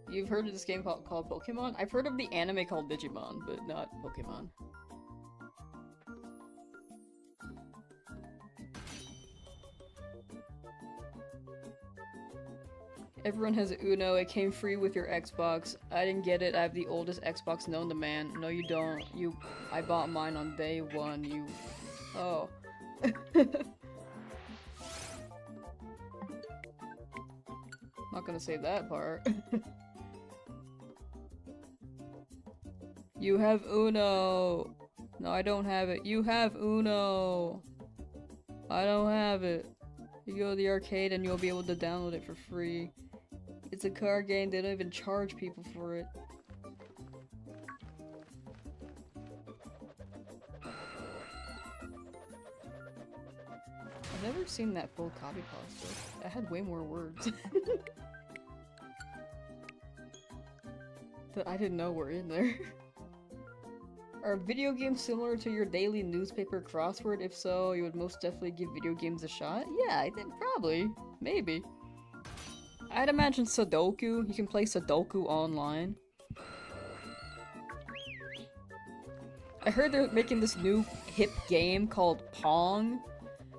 You've heard of this game called Pokemon? I've heard of the anime called Digimon, but not Pokemon. Everyone has Uno. It came free with your Xbox. I didn't get it. I have the oldest Xbox known to man. No, you don't. I bought mine on day one. You... Oh. Not gonna say that part. You have Uno. No, I don't have it. You have Uno. I don't have it. You go to the arcade and you'll be able to download it for free. It's a card game. They don't even charge people for it. I've never seen that full copy pasta. That had way more words. That I didn't know were in there. Are video games similar to your daily newspaper crossword? If so, you would most definitely give video games a shot? Yeah, I think probably. Maybe. I'd imagine Sudoku. You can play Sudoku online. I heard they're making this new hip game called Pong,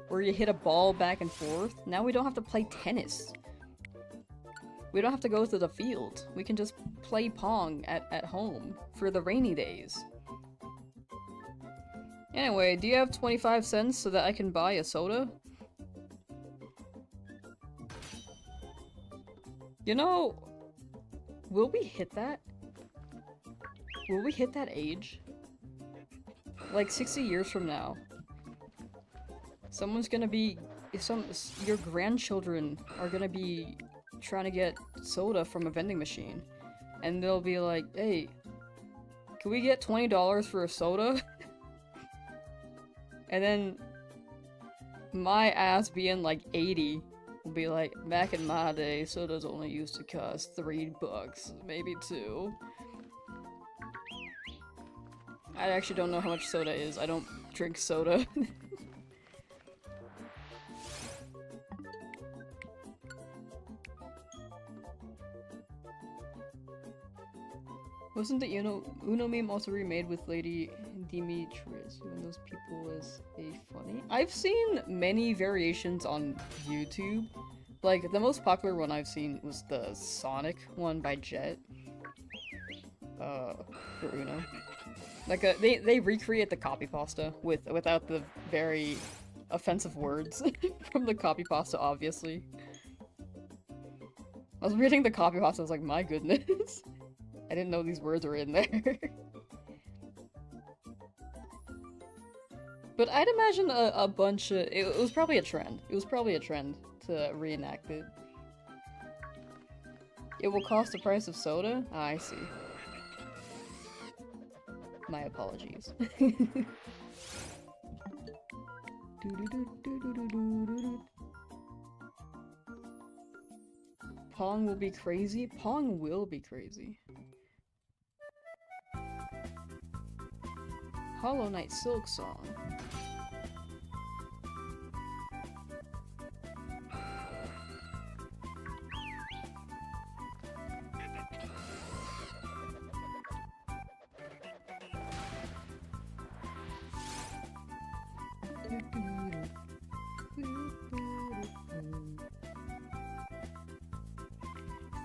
where you hit a ball back and forth. Now we don't have to play tennis. We don't have to go to the field. We can just play Pong at home for the rainy days. Anyway, do you have 25 cents so that I can buy a soda? You know, will we hit that? Will we hit that age? Like 60 years from now. Someone's gonna be... your grandchildren are gonna be trying to get soda from a vending machine. And they'll be like, hey, can we get $20 for a soda? And then my ass being like 80 will be like, back in my day, sodas only used to cost $3, maybe 2. I actually don't know how much soda is. I don't drink soda. Wasn't the Uno meme also remade with Lady Demetrius? When those people was a funny? I've seen many variations on YouTube. Like, the most popular one I've seen was the Sonic one by Jet. For Uno. Like, they recreate the copy pasta without the very offensive words from the copy pasta, obviously. I was reading the copy pasta, I was like, my goodness. I didn't know these words were in there. But I'd imagine a bunch of... It was probably a trend. It was probably a trend to reenact it. It will cost the price of soda? Ah, I see. My apologies. Pong will be crazy? Pong will be crazy. Hollow Knight Silk Song.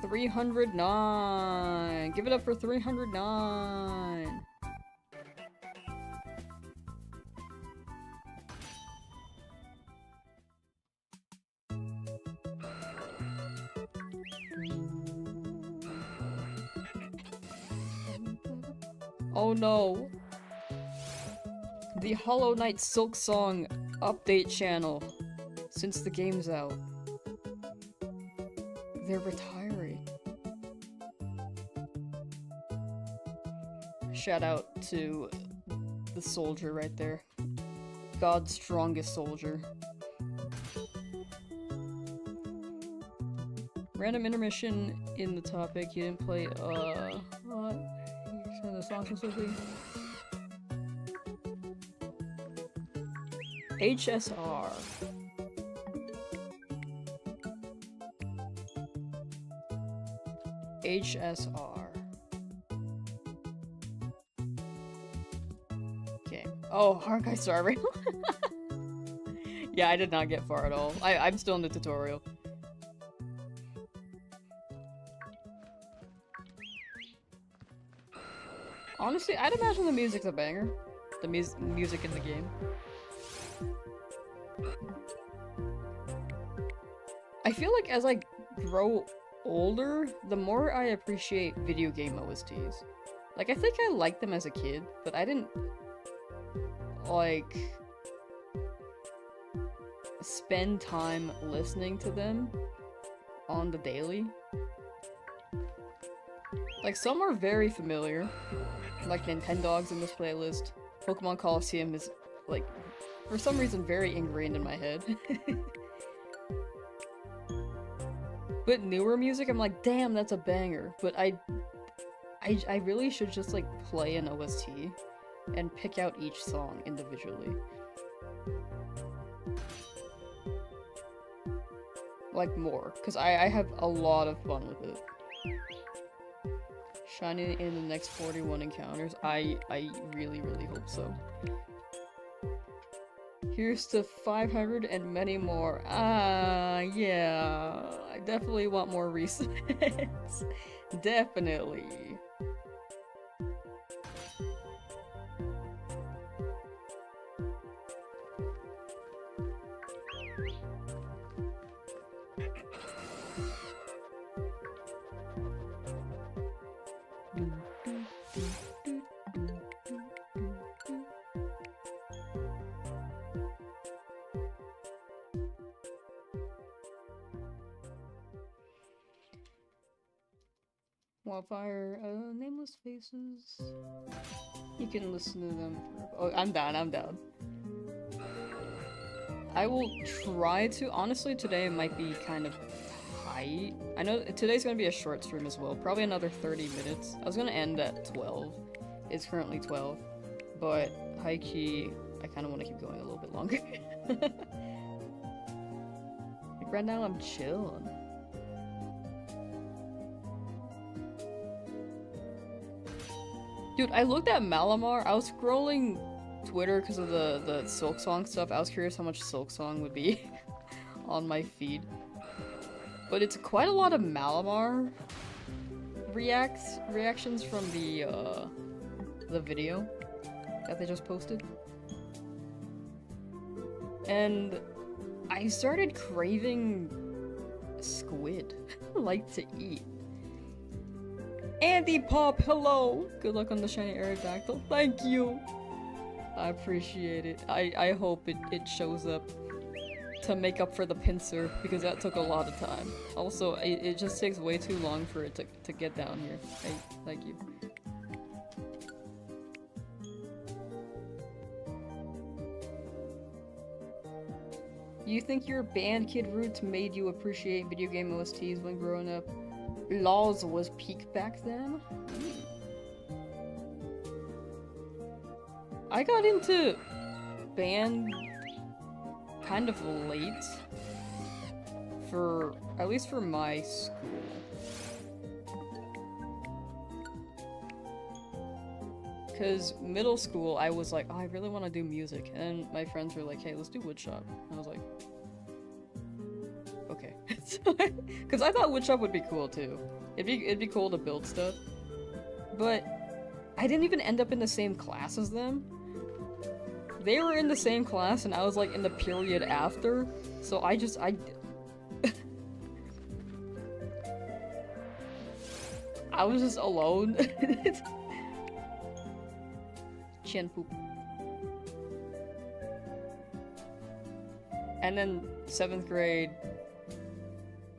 309. Give it up for 309. Oh no. The Hollow Knight Silk Song update channel. Since the game's out. They're retiring. Shout out to the soldier right there. God's strongest soldier. Random intermission in the topic. You didn't play, what? You said the song specifically? HSR. HSR. Okay. Oh, Harkai Star Rail. Yeah, I did not get far at all. I'm still in the tutorial. Honestly, I'd imagine the music's a banger. The music in the game. I feel like as I grow older, the more I appreciate video game OSTs. Like, I think I liked them as a kid, but I didn't, like, spend time listening to them on the daily. Like, some are very familiar, like Nintendogs in this playlist. Pokemon Coliseum is, like, for some reason very ingrained in my head. But newer music, I'm like, damn, that's a banger. But I really should just, like, play an OST and pick out each song individually. Like, more. Because I have a lot of fun with it. Shining in the next 41 encounters. I really, really hope so. Here's to 500 and many more. Yeah. I definitely want more resets. Definitely. Wildfire, Nameless Faces. You can listen to them for— oh, I'm down. I will try to— honestly, today might be kind of tight. I know today's gonna be a short stream as well, probably another 30 minutes. I was gonna end at 12. It's currently 12. But, high-key, I kinda wanna keep going a little bit longer. Like, right now I'm chilling. Dude, I looked at Malamar. I was scrolling Twitter because of the Silk Song stuff. I was curious how much Silk Song would be on my feed. But it's quite a lot of Malamar reactions from the video that they just posted. And I started craving squid, like to eat. Andy Pop, hello! Good luck on the shiny Aerodactyl. Thank you! I appreciate it. I hope it shows up to make up for the pincer, because that took a lot of time. Also, it just takes way too long for it to get down here. Hey, thank you. You think your band kid roots made you appreciate video game OSTs when growing up? Laws was peak back then? I got into band kind of late, at least for my school. Because middle school, I was like, oh, I really want to do music. And my friends were like, hey, let's do woodshop. And I was like, Okay. Because I thought woodshop would be cool too. It'd be cool to build stuff. But I didn't even end up in the same class as them. They were in the same class and I was like in the period after. So I I was just alone. Chin poop. And then 7th grade,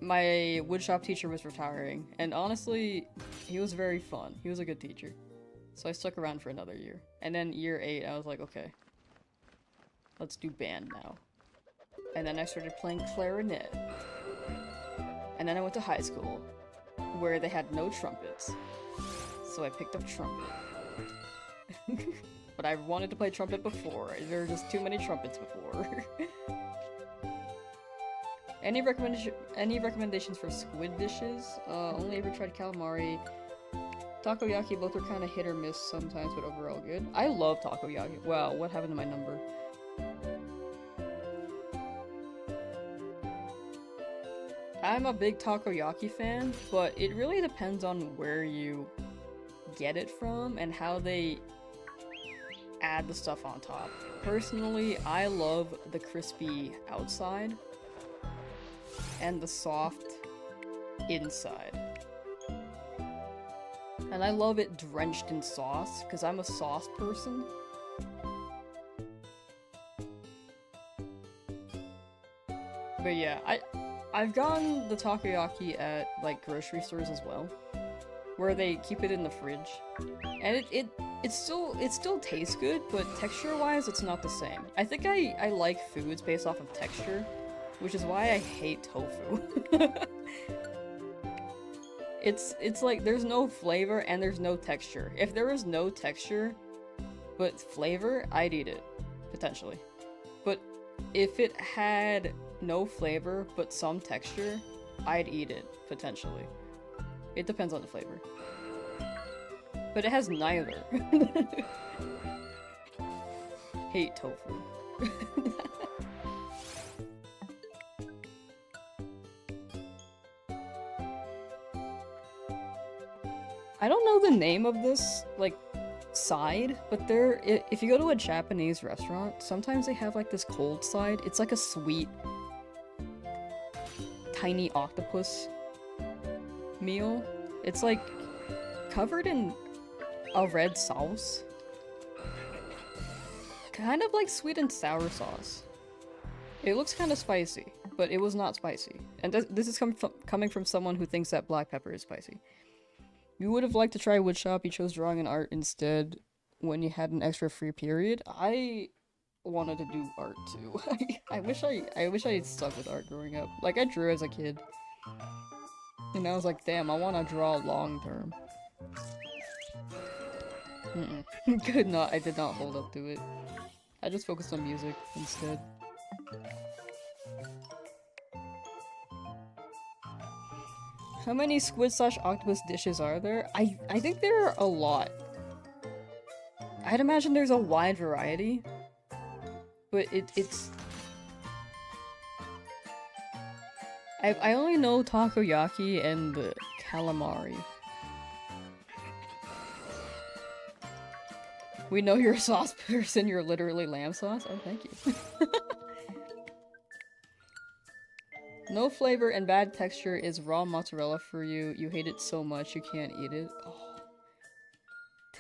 my woodshop teacher was retiring, and honestly, he was very fun. He was a good teacher. So I stuck around for another year. And then year 8, I was like, okay, let's do band now. And then I started playing clarinet. And then I went to high school, where they had no trumpets. So I picked up trumpet. But I wanted to play trumpet before. There were just too many trumpets before. Any recommendations for squid dishes? Only ever tried calamari. Takoyaki, both are kind of hit or miss sometimes, but overall good. I love takoyaki. Wow, what happened to my number? I'm a big takoyaki fan, but it really depends on where you get it from and how they add the stuff on top. Personally, I love the crispy outside and the soft inside. And I love it drenched in sauce, because I'm a sauce person. But yeah, I've gotten the takoyaki at, like, grocery stores as well, where they keep it in the fridge. And it still tastes good, but texture-wise, it's not the same. I think I like foods based off of texture, which is why I hate tofu. It's like there's no flavor and there's no texture. If there was no texture but flavor, I'd eat it, potentially. But if it had no flavor but some texture, I'd eat it, potentially. It depends on the flavor. But it has neither. Hate tofu. I don't know the name of this, like, side, but if you go to a Japanese restaurant, sometimes they have, like, this cold side. It's like a sweet, tiny octopus meal. It's, like, covered in a red sauce. Kind of like sweet and sour sauce. It looks kind of spicy, but it was not spicy. And this is coming from someone who thinks that black pepper is spicy. You would have liked to try woodshop, you chose drawing and art instead when you had an extra free period. I wanted to do art too. I wish I had stuck with art growing up. Like, I drew as a kid. And I was like, damn, I want to draw long term. Could not, I did not hold up to it. I just focused on music instead. How many squid/octopus dishes are there? I think there are a lot. I'd imagine there's a wide variety. But it's... I only know takoyaki and the calamari. We know you're a sauce person, you're literally Lamsauce. Oh, thank you. No flavor and bad texture is raw mozzarella for you. You hate it so much you can't eat it. Oh,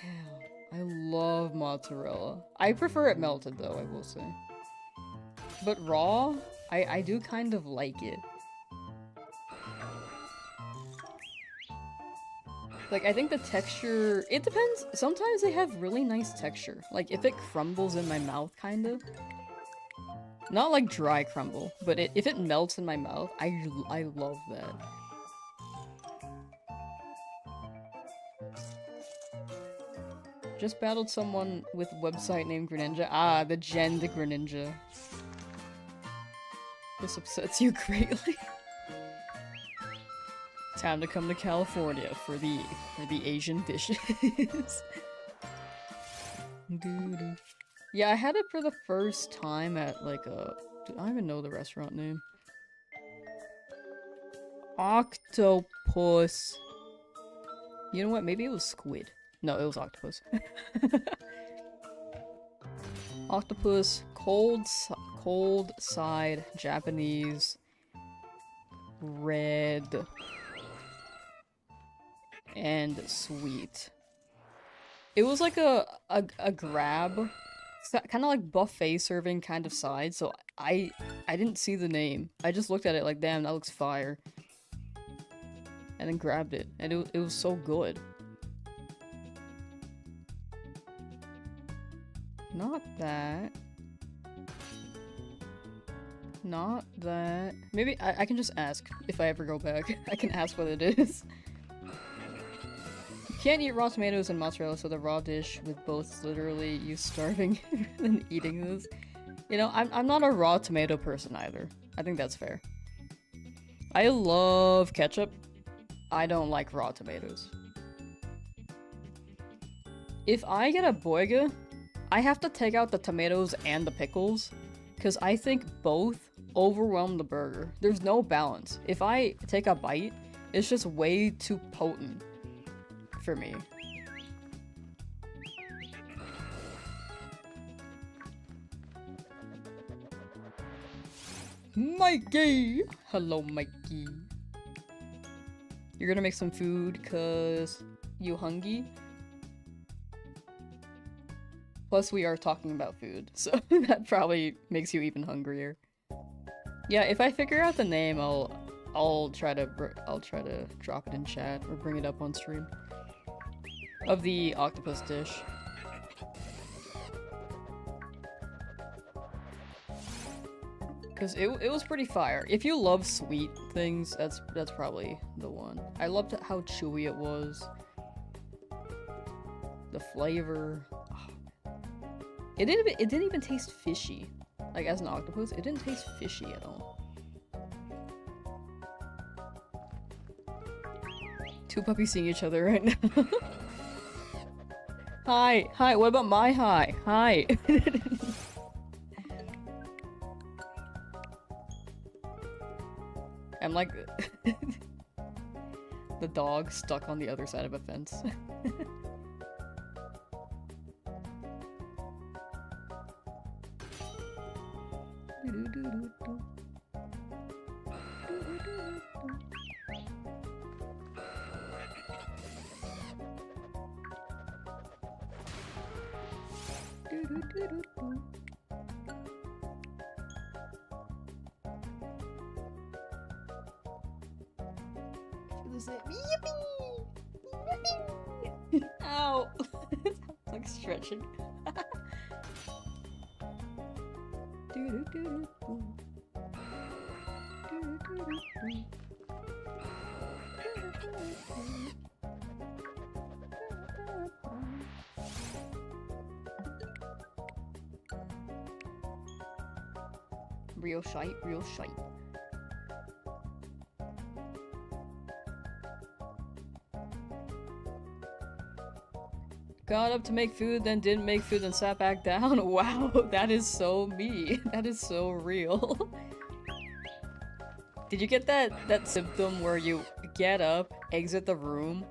damn. I love mozzarella. I prefer it melted though, I will say. But raw, I do kind of like it. Like, I think the texture, it depends. Sometimes they have really nice texture. Like, if it crumbles in my mouth, kind of. Not like dry crumble, but if it melts in my mouth, I love that. Just battled someone with a website named Greninja. Ah, the Gen the Greninja. This upsets you greatly. Time to come to California for the Asian dishes. Doo-doo. Yeah, I had it for the first time at like a... I don't even know the restaurant name. Octopus. You know what? Maybe it was squid. No, it was octopus. Octopus, cold side, Japanese, red, and sweet. It was like a grab, kind of like buffet serving kind of side. So I didn't see the name. I just looked at it like, damn, that looks fire, and then grabbed it, and it was so good. Not that. Not that. Maybe I can just ask if I ever go back. I can ask what it is. You can't eat raw tomatoes and mozzarella, so the raw dish with both literally you starving and eating this. You know, I'm not a raw tomato person either. I think that's fair. I love ketchup. I don't like raw tomatoes. If I get a boiga, I have to take out the tomatoes and the pickles, because I think both overwhelm the burger. There's no balance. If I take a bite, it's just way too potent for me. Mikey! Hello, Mikey. You're gonna make some food cause you hungry? Plus, we are talking about food, so that probably makes you even hungrier. Yeah, if I figure out the name, I'll try to drop it in chat or bring it up on stream. Of the octopus dish. Cause it was pretty fire. If you love sweet things, that's probably the one. I loved how chewy it was. The flavor. It didn't even taste fishy. Like, as an octopus, it didn't taste fishy at all. Two puppies seeing each other right now. Hi, what about my hi? Hi. I'm like the dog stuck on the other side of a fence. Ow! It's like stretching. Real shite, real shite. Got up to make food, then didn't make food, then sat back down. Wow, that is so me. That is so real. Did you get that symptom where you get up, exit the room,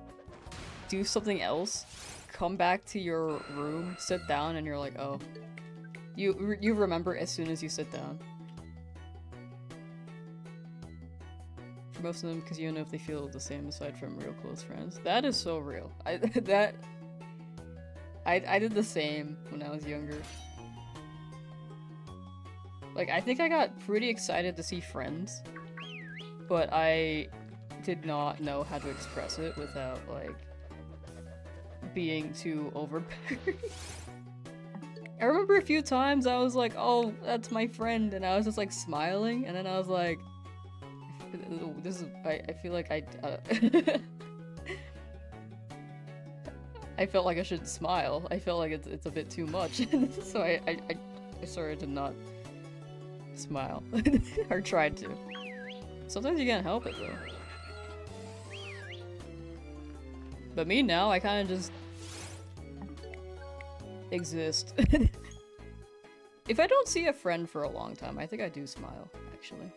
do something else, come back to your room, sit down, and you're like, oh. You remember as soon as you sit down. For most of them, because you don't know if they feel the same aside from real close friends. That is so real. I did the same when I was younger. Like, I think I got pretty excited to see friends, but I did not know how to express it without, like, being too overbearing. I remember a few times I was like, oh, that's my friend, and I was just, like, smiling, and then I was like, I feel like I felt like I shouldn't smile. I felt like it's a bit too much. So I started to not smile. Or tried to. Sometimes you can't help it though. But me now, I kind of just exist. If I don't see a friend for a long time, I think I do smile, actually.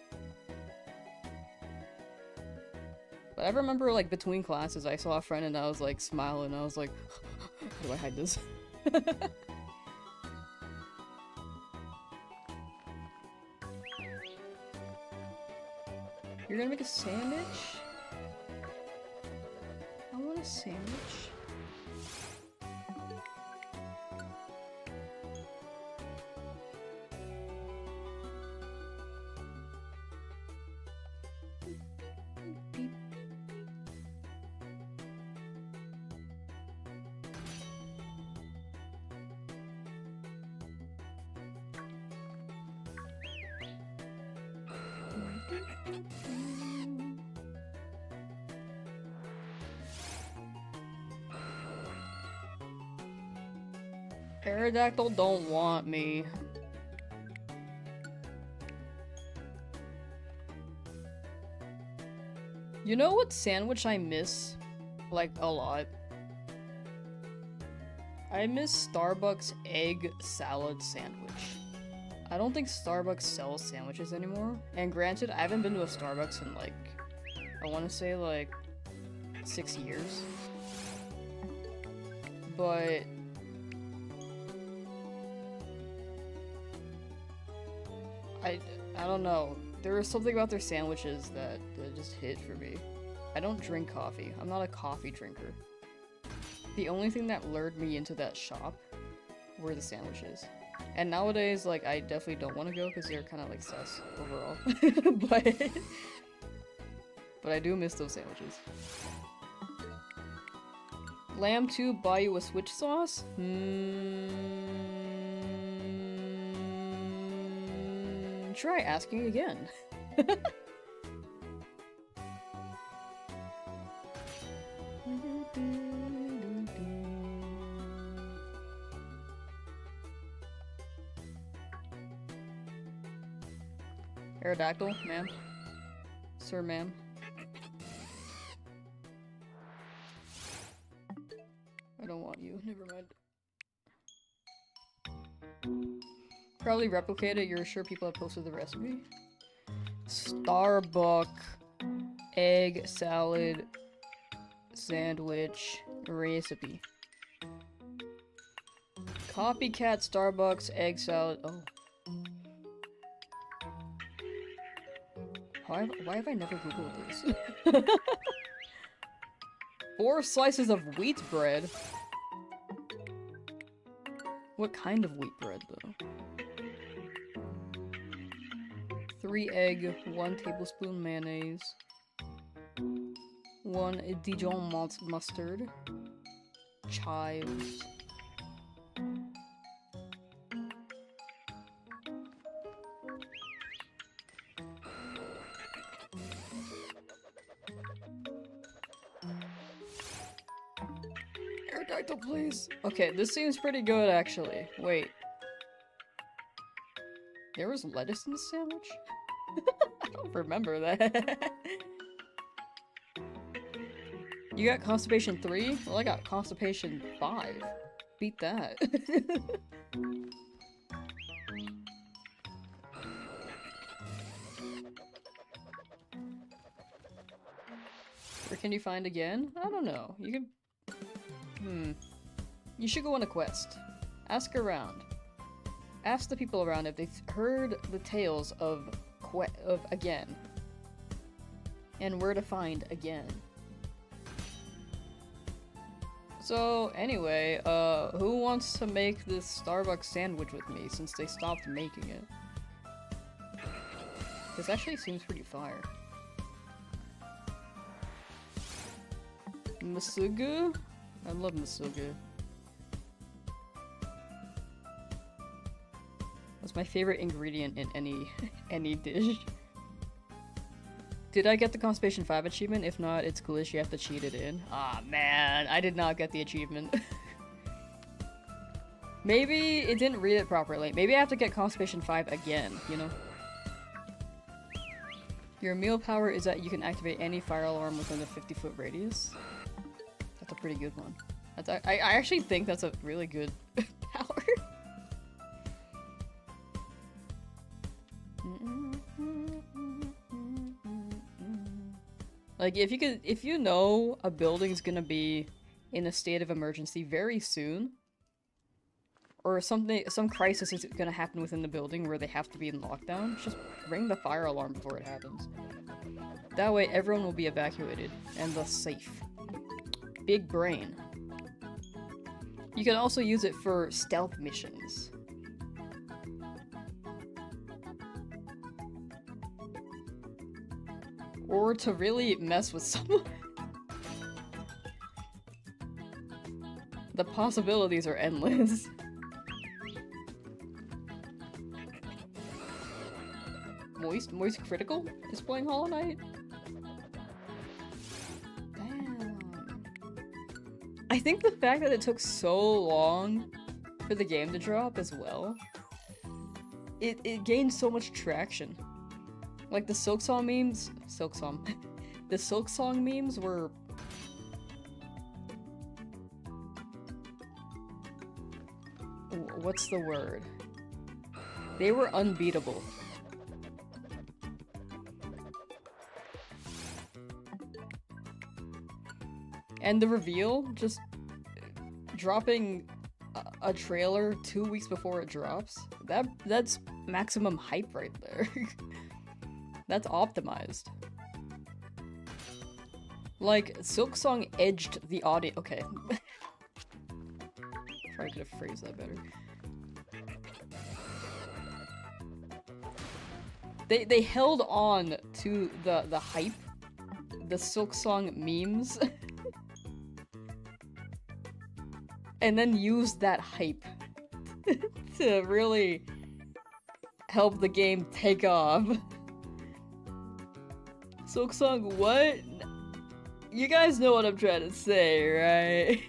But I remember, like, between classes, I saw a friend and I was, like, smiling. I was like, how do I hide this? You're gonna make a sandwich? I want a sandwich. Aerodactyl don't want me. You know what sandwich I miss? Like, a lot? I miss Starbucks egg salad sandwich. I don't think Starbucks sells sandwiches anymore. And granted, I haven't been to a Starbucks in like, I want to say like 6 years. But I don't know. There was something about their sandwiches that just hit for me. I don't drink coffee. I'm not a coffee drinker. The only thing that lured me into that shop were the sandwiches. And nowadays, like, I definitely don't want to go because they're kind of like sus overall. But I do miss those sandwiches. Lamb 2 buy you a Switch sauce? Try asking again. Aerodactyl, ma'am. Sir, ma'am. I don't want you. Never mind. Probably replicate it. You're sure people have posted the recipe? Starbucks egg salad sandwich recipe. Copycat Starbucks egg salad. Oh. Why have I never Googled this? 4 slices of wheat bread? What kind of wheat bread, though? 3 egg, 1 tablespoon mayonnaise, 1 Dijon mustard, chives. Aerodactyl, please. Okay, this seems pretty good, actually. Wait. There was lettuce in the sandwich? I don't remember that. You got constipation 3? Well, I got constipation 5. Beat that. Where can you find again? I don't know. You can... You should go on a quest. Ask around. Ask the people around if they've heard the tales of again. And where to find again. So, anyway, who wants to make this Starbucks sandwich with me since they stopped making it? This actually seems pretty fire. Masuga? I love Masuga. That's my favorite ingredient in any dish. Did I get the Constipation 5 achievement? If not, it's glitch, you have to cheat it in. Ah, man, I did not get the achievement. Maybe it didn't read it properly. Maybe I have to get Constipation 5 again, you know? Your meal power is that you can activate any fire alarm within a 50-foot radius. That's a pretty good one. I actually think that's a really good power. Like, if you know a building's gonna be in a state of emergency very soon, or some crisis is gonna happen within the building where they have to be in lockdown, just ring the fire alarm before it happens. That way everyone will be evacuated, and thus safe. Big brain. You can also use it for stealth missions. Or to really mess with someone. The possibilities are endless. Moist Critical is playing Hollow Knight? Damn. I think the fact that it took so long for the game to drop as well, it gained so much traction. Like the Silksong memes, the Silksong memes were what's the word? They were unbeatable. And the reveal, just dropping a trailer 2 weeks before it drops, that's maximum hype right there. That's optimized. Like, Silksong edged the audience. Okay. Probably could have phrased that better. They held on to the hype, the Silksong memes, and then used that hype to really help the game take off. Silksong, what? You guys know what I'm trying to say, right?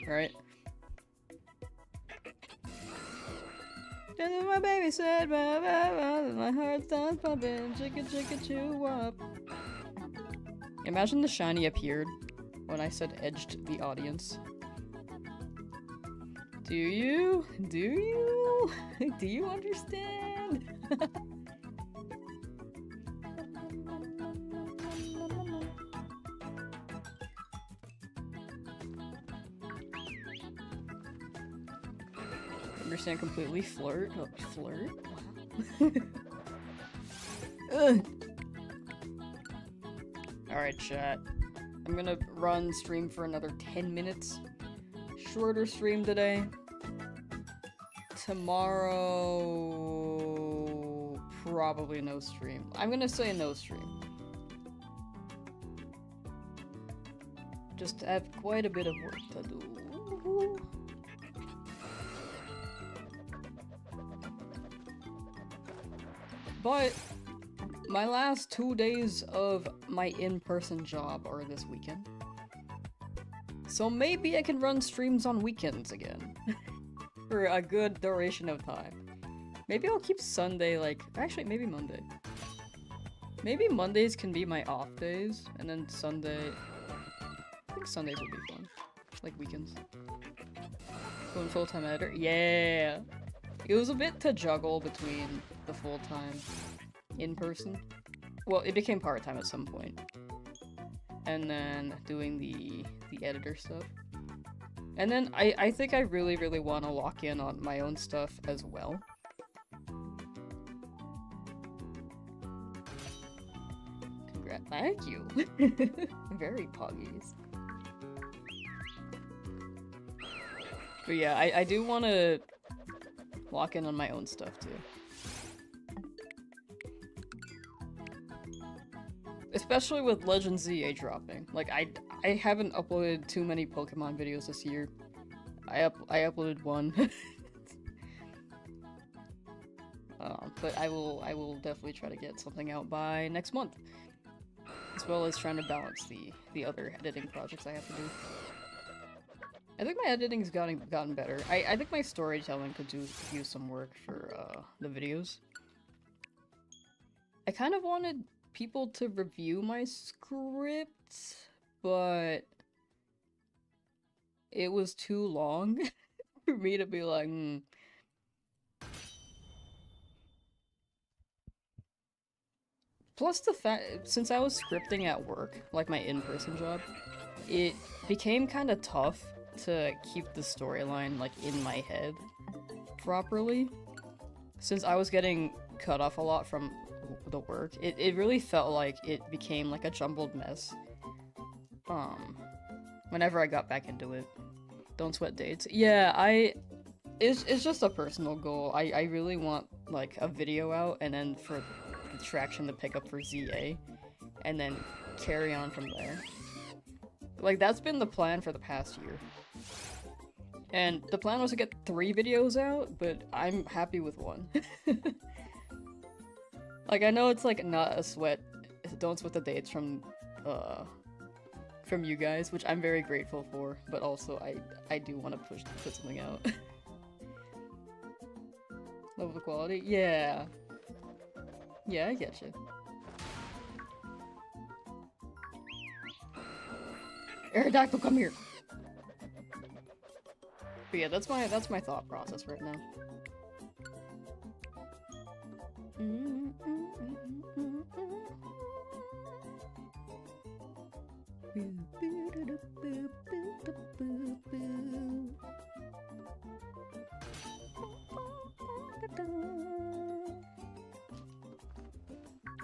Right? My baby said, my heart starts pumping, chicka chicka chew up. Imagine the shiny appeared when I said edged the audience. Do you? Do you? Do you understand? Understand completely. Flirt? Oh, flirt? Wow. Alright, chat. I'm gonna run stream for another 10 minutes. Shorter stream today. Tomorrow... probably no stream. I'm gonna say no stream. Just have quite a bit of work to do. But my last 2 days of my in-person job are this weekend. So maybe I can run streams on weekends again. For a good duration of time. Maybe I'll keep Sunday like... actually, maybe Monday. Maybe Mondays can be my off days, and then Sunday... I think Sundays would be fun. Like weekends. Going full-time editor? Yeah! It was a bit to juggle between the full-time in-person. Well, it became part-time at some point. And then doing the editor stuff. And then I think I really, really want to lock in on my own stuff as well. Congrats. Thank you. Very poggies. But yeah, I do want to lock in on my own stuff too. Especially with Legend ZA dropping. Like, I haven't uploaded too many Pokemon videos this year. I uploaded one. But I will definitely try to get something out by next month. As well as trying to balance the other editing projects I have to do. I think my editing's gotten better. I think my storytelling could use some work for the videos. I kind of wanted people to review my script, but it was too long for me to be like, Plus the fact, since I was scripting at work, like my in-person job, it became kind of tough to keep the storyline like in my head properly. Since I was getting cut off a lot from the work, it really felt like it became like a jumbled mess. Whenever I got back into it. Don't sweat dates. Yeah, it's just a personal goal. I really want like a video out and then for the traction to pick up for ZA and then carry on from there. Like that's been the plan for the past year. And the plan was to get 3 videos out, but I'm happy with 1. Like I know it's like not a sweat, don't sweat the dates from you guys, which I'm very grateful for, but also I do want to put something out. Level of quality? Yeah. Yeah, I get you. Aerodactyl, come here! But yeah, that's my thought process right now.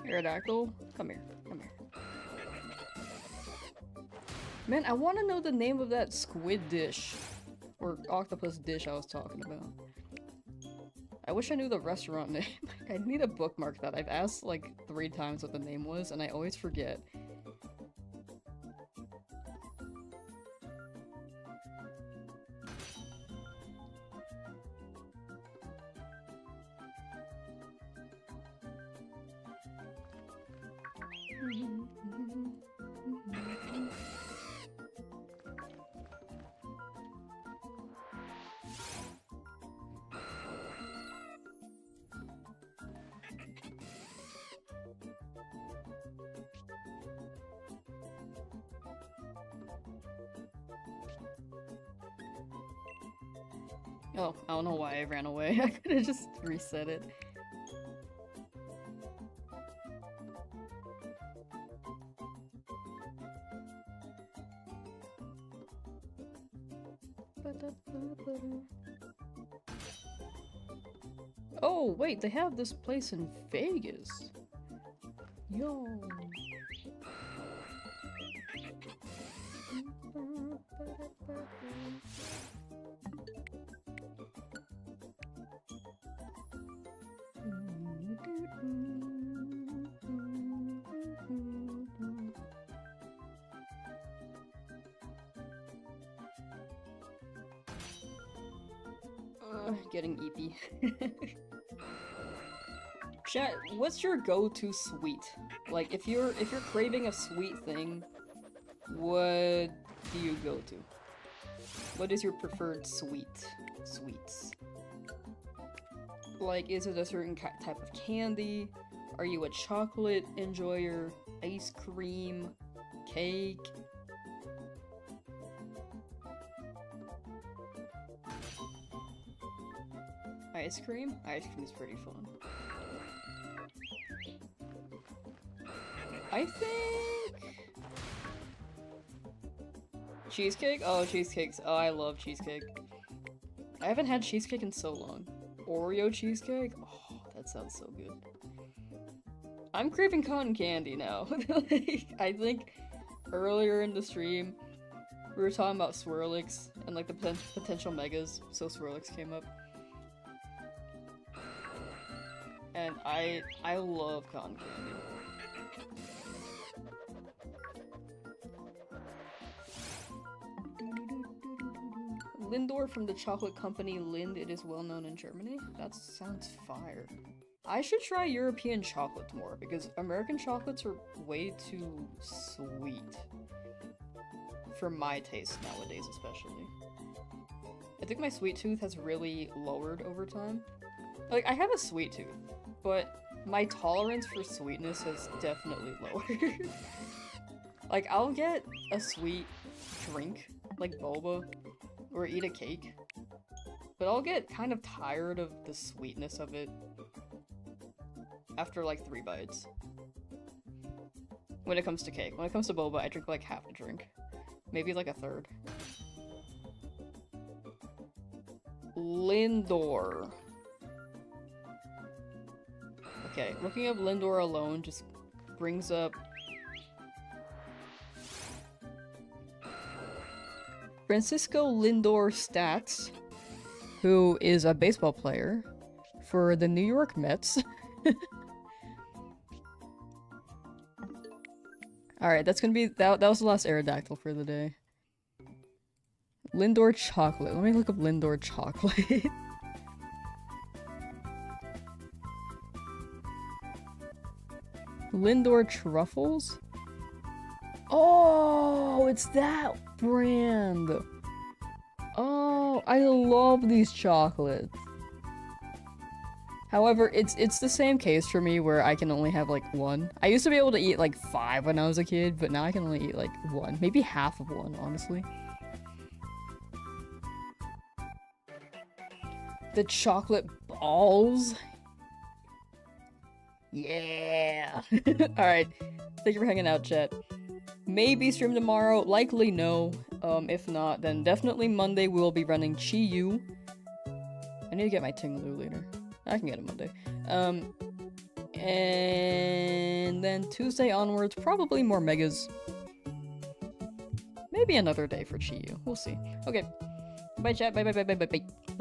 Aerodactyl, come here, come here. Man, I want to know the name of that squid dish or octopus dish I was talking about. I wish I knew the restaurant name. I need to bookmark that. I've asked like 3 times what the name was and I always forget. Oh, I don't know why I ran away. I could have just reset it. Oh, wait, they have this place in Vegas. Yo. Getting eepy. Chat, what's your go-to sweet? Like, if you're craving a sweet thing, what do you go to? What is your preferred sweets? Like, is it a certain type of candy? Are you a chocolate enjoyer? Ice cream? Cake? Ice cream? Ice cream is pretty fun. I think... Cheesecake? Oh, cheesecakes. Oh, I love cheesecake. I haven't had cheesecake in so long. Oreo cheesecake? Oh, that sounds so good. I'm craving cotton candy now. Like, I think earlier in the stream, we were talking about Swirlix and like the potential megas, so Swirlix came up. And I love cotton candy. Lindor from the chocolate company Lind. It is well known in Germany. That sounds fire. I should try European chocolates more because American chocolates are way too sweet. For my taste nowadays, especially. I think my sweet tooth has really lowered over time. Like, I have a sweet tooth, but my tolerance for sweetness has definitely lowered. Like, I'll get a sweet drink, like boba, or eat a cake, but I'll get kind of tired of the sweetness of it after like 3 bites. when it comes to cake. When it comes to boba, I drink like half a drink. Maybe like a third. Lindor. Okay, looking up Lindor alone just brings up Francisco Lindor stats, who is a baseball player for the New York Mets. Alright, that's gonna be- that was the last Aerodactyl for the day. Lindor chocolate. Let me look up Lindor chocolate. Lindor truffles? Oh, it's that brand! Oh, I love these chocolates. However, it's the same case for me where I can only have like one. I used to be able to eat like 5 when I was a kid, but now I can only eat like 1. Maybe half of one, honestly. The chocolate balls. Yeah. Alright. Thank you for hanging out, chat. Maybe stream tomorrow. Likely no. If not, then definitely Monday we will be running Chi-Yu. I need to get my Tinglu later. I can get it Monday. And then Tuesday onwards, probably more Megas. Maybe another day for Chi-Yu. We'll see. Okay. Bye, chat. Bye, bye, bye, bye, bye, bye.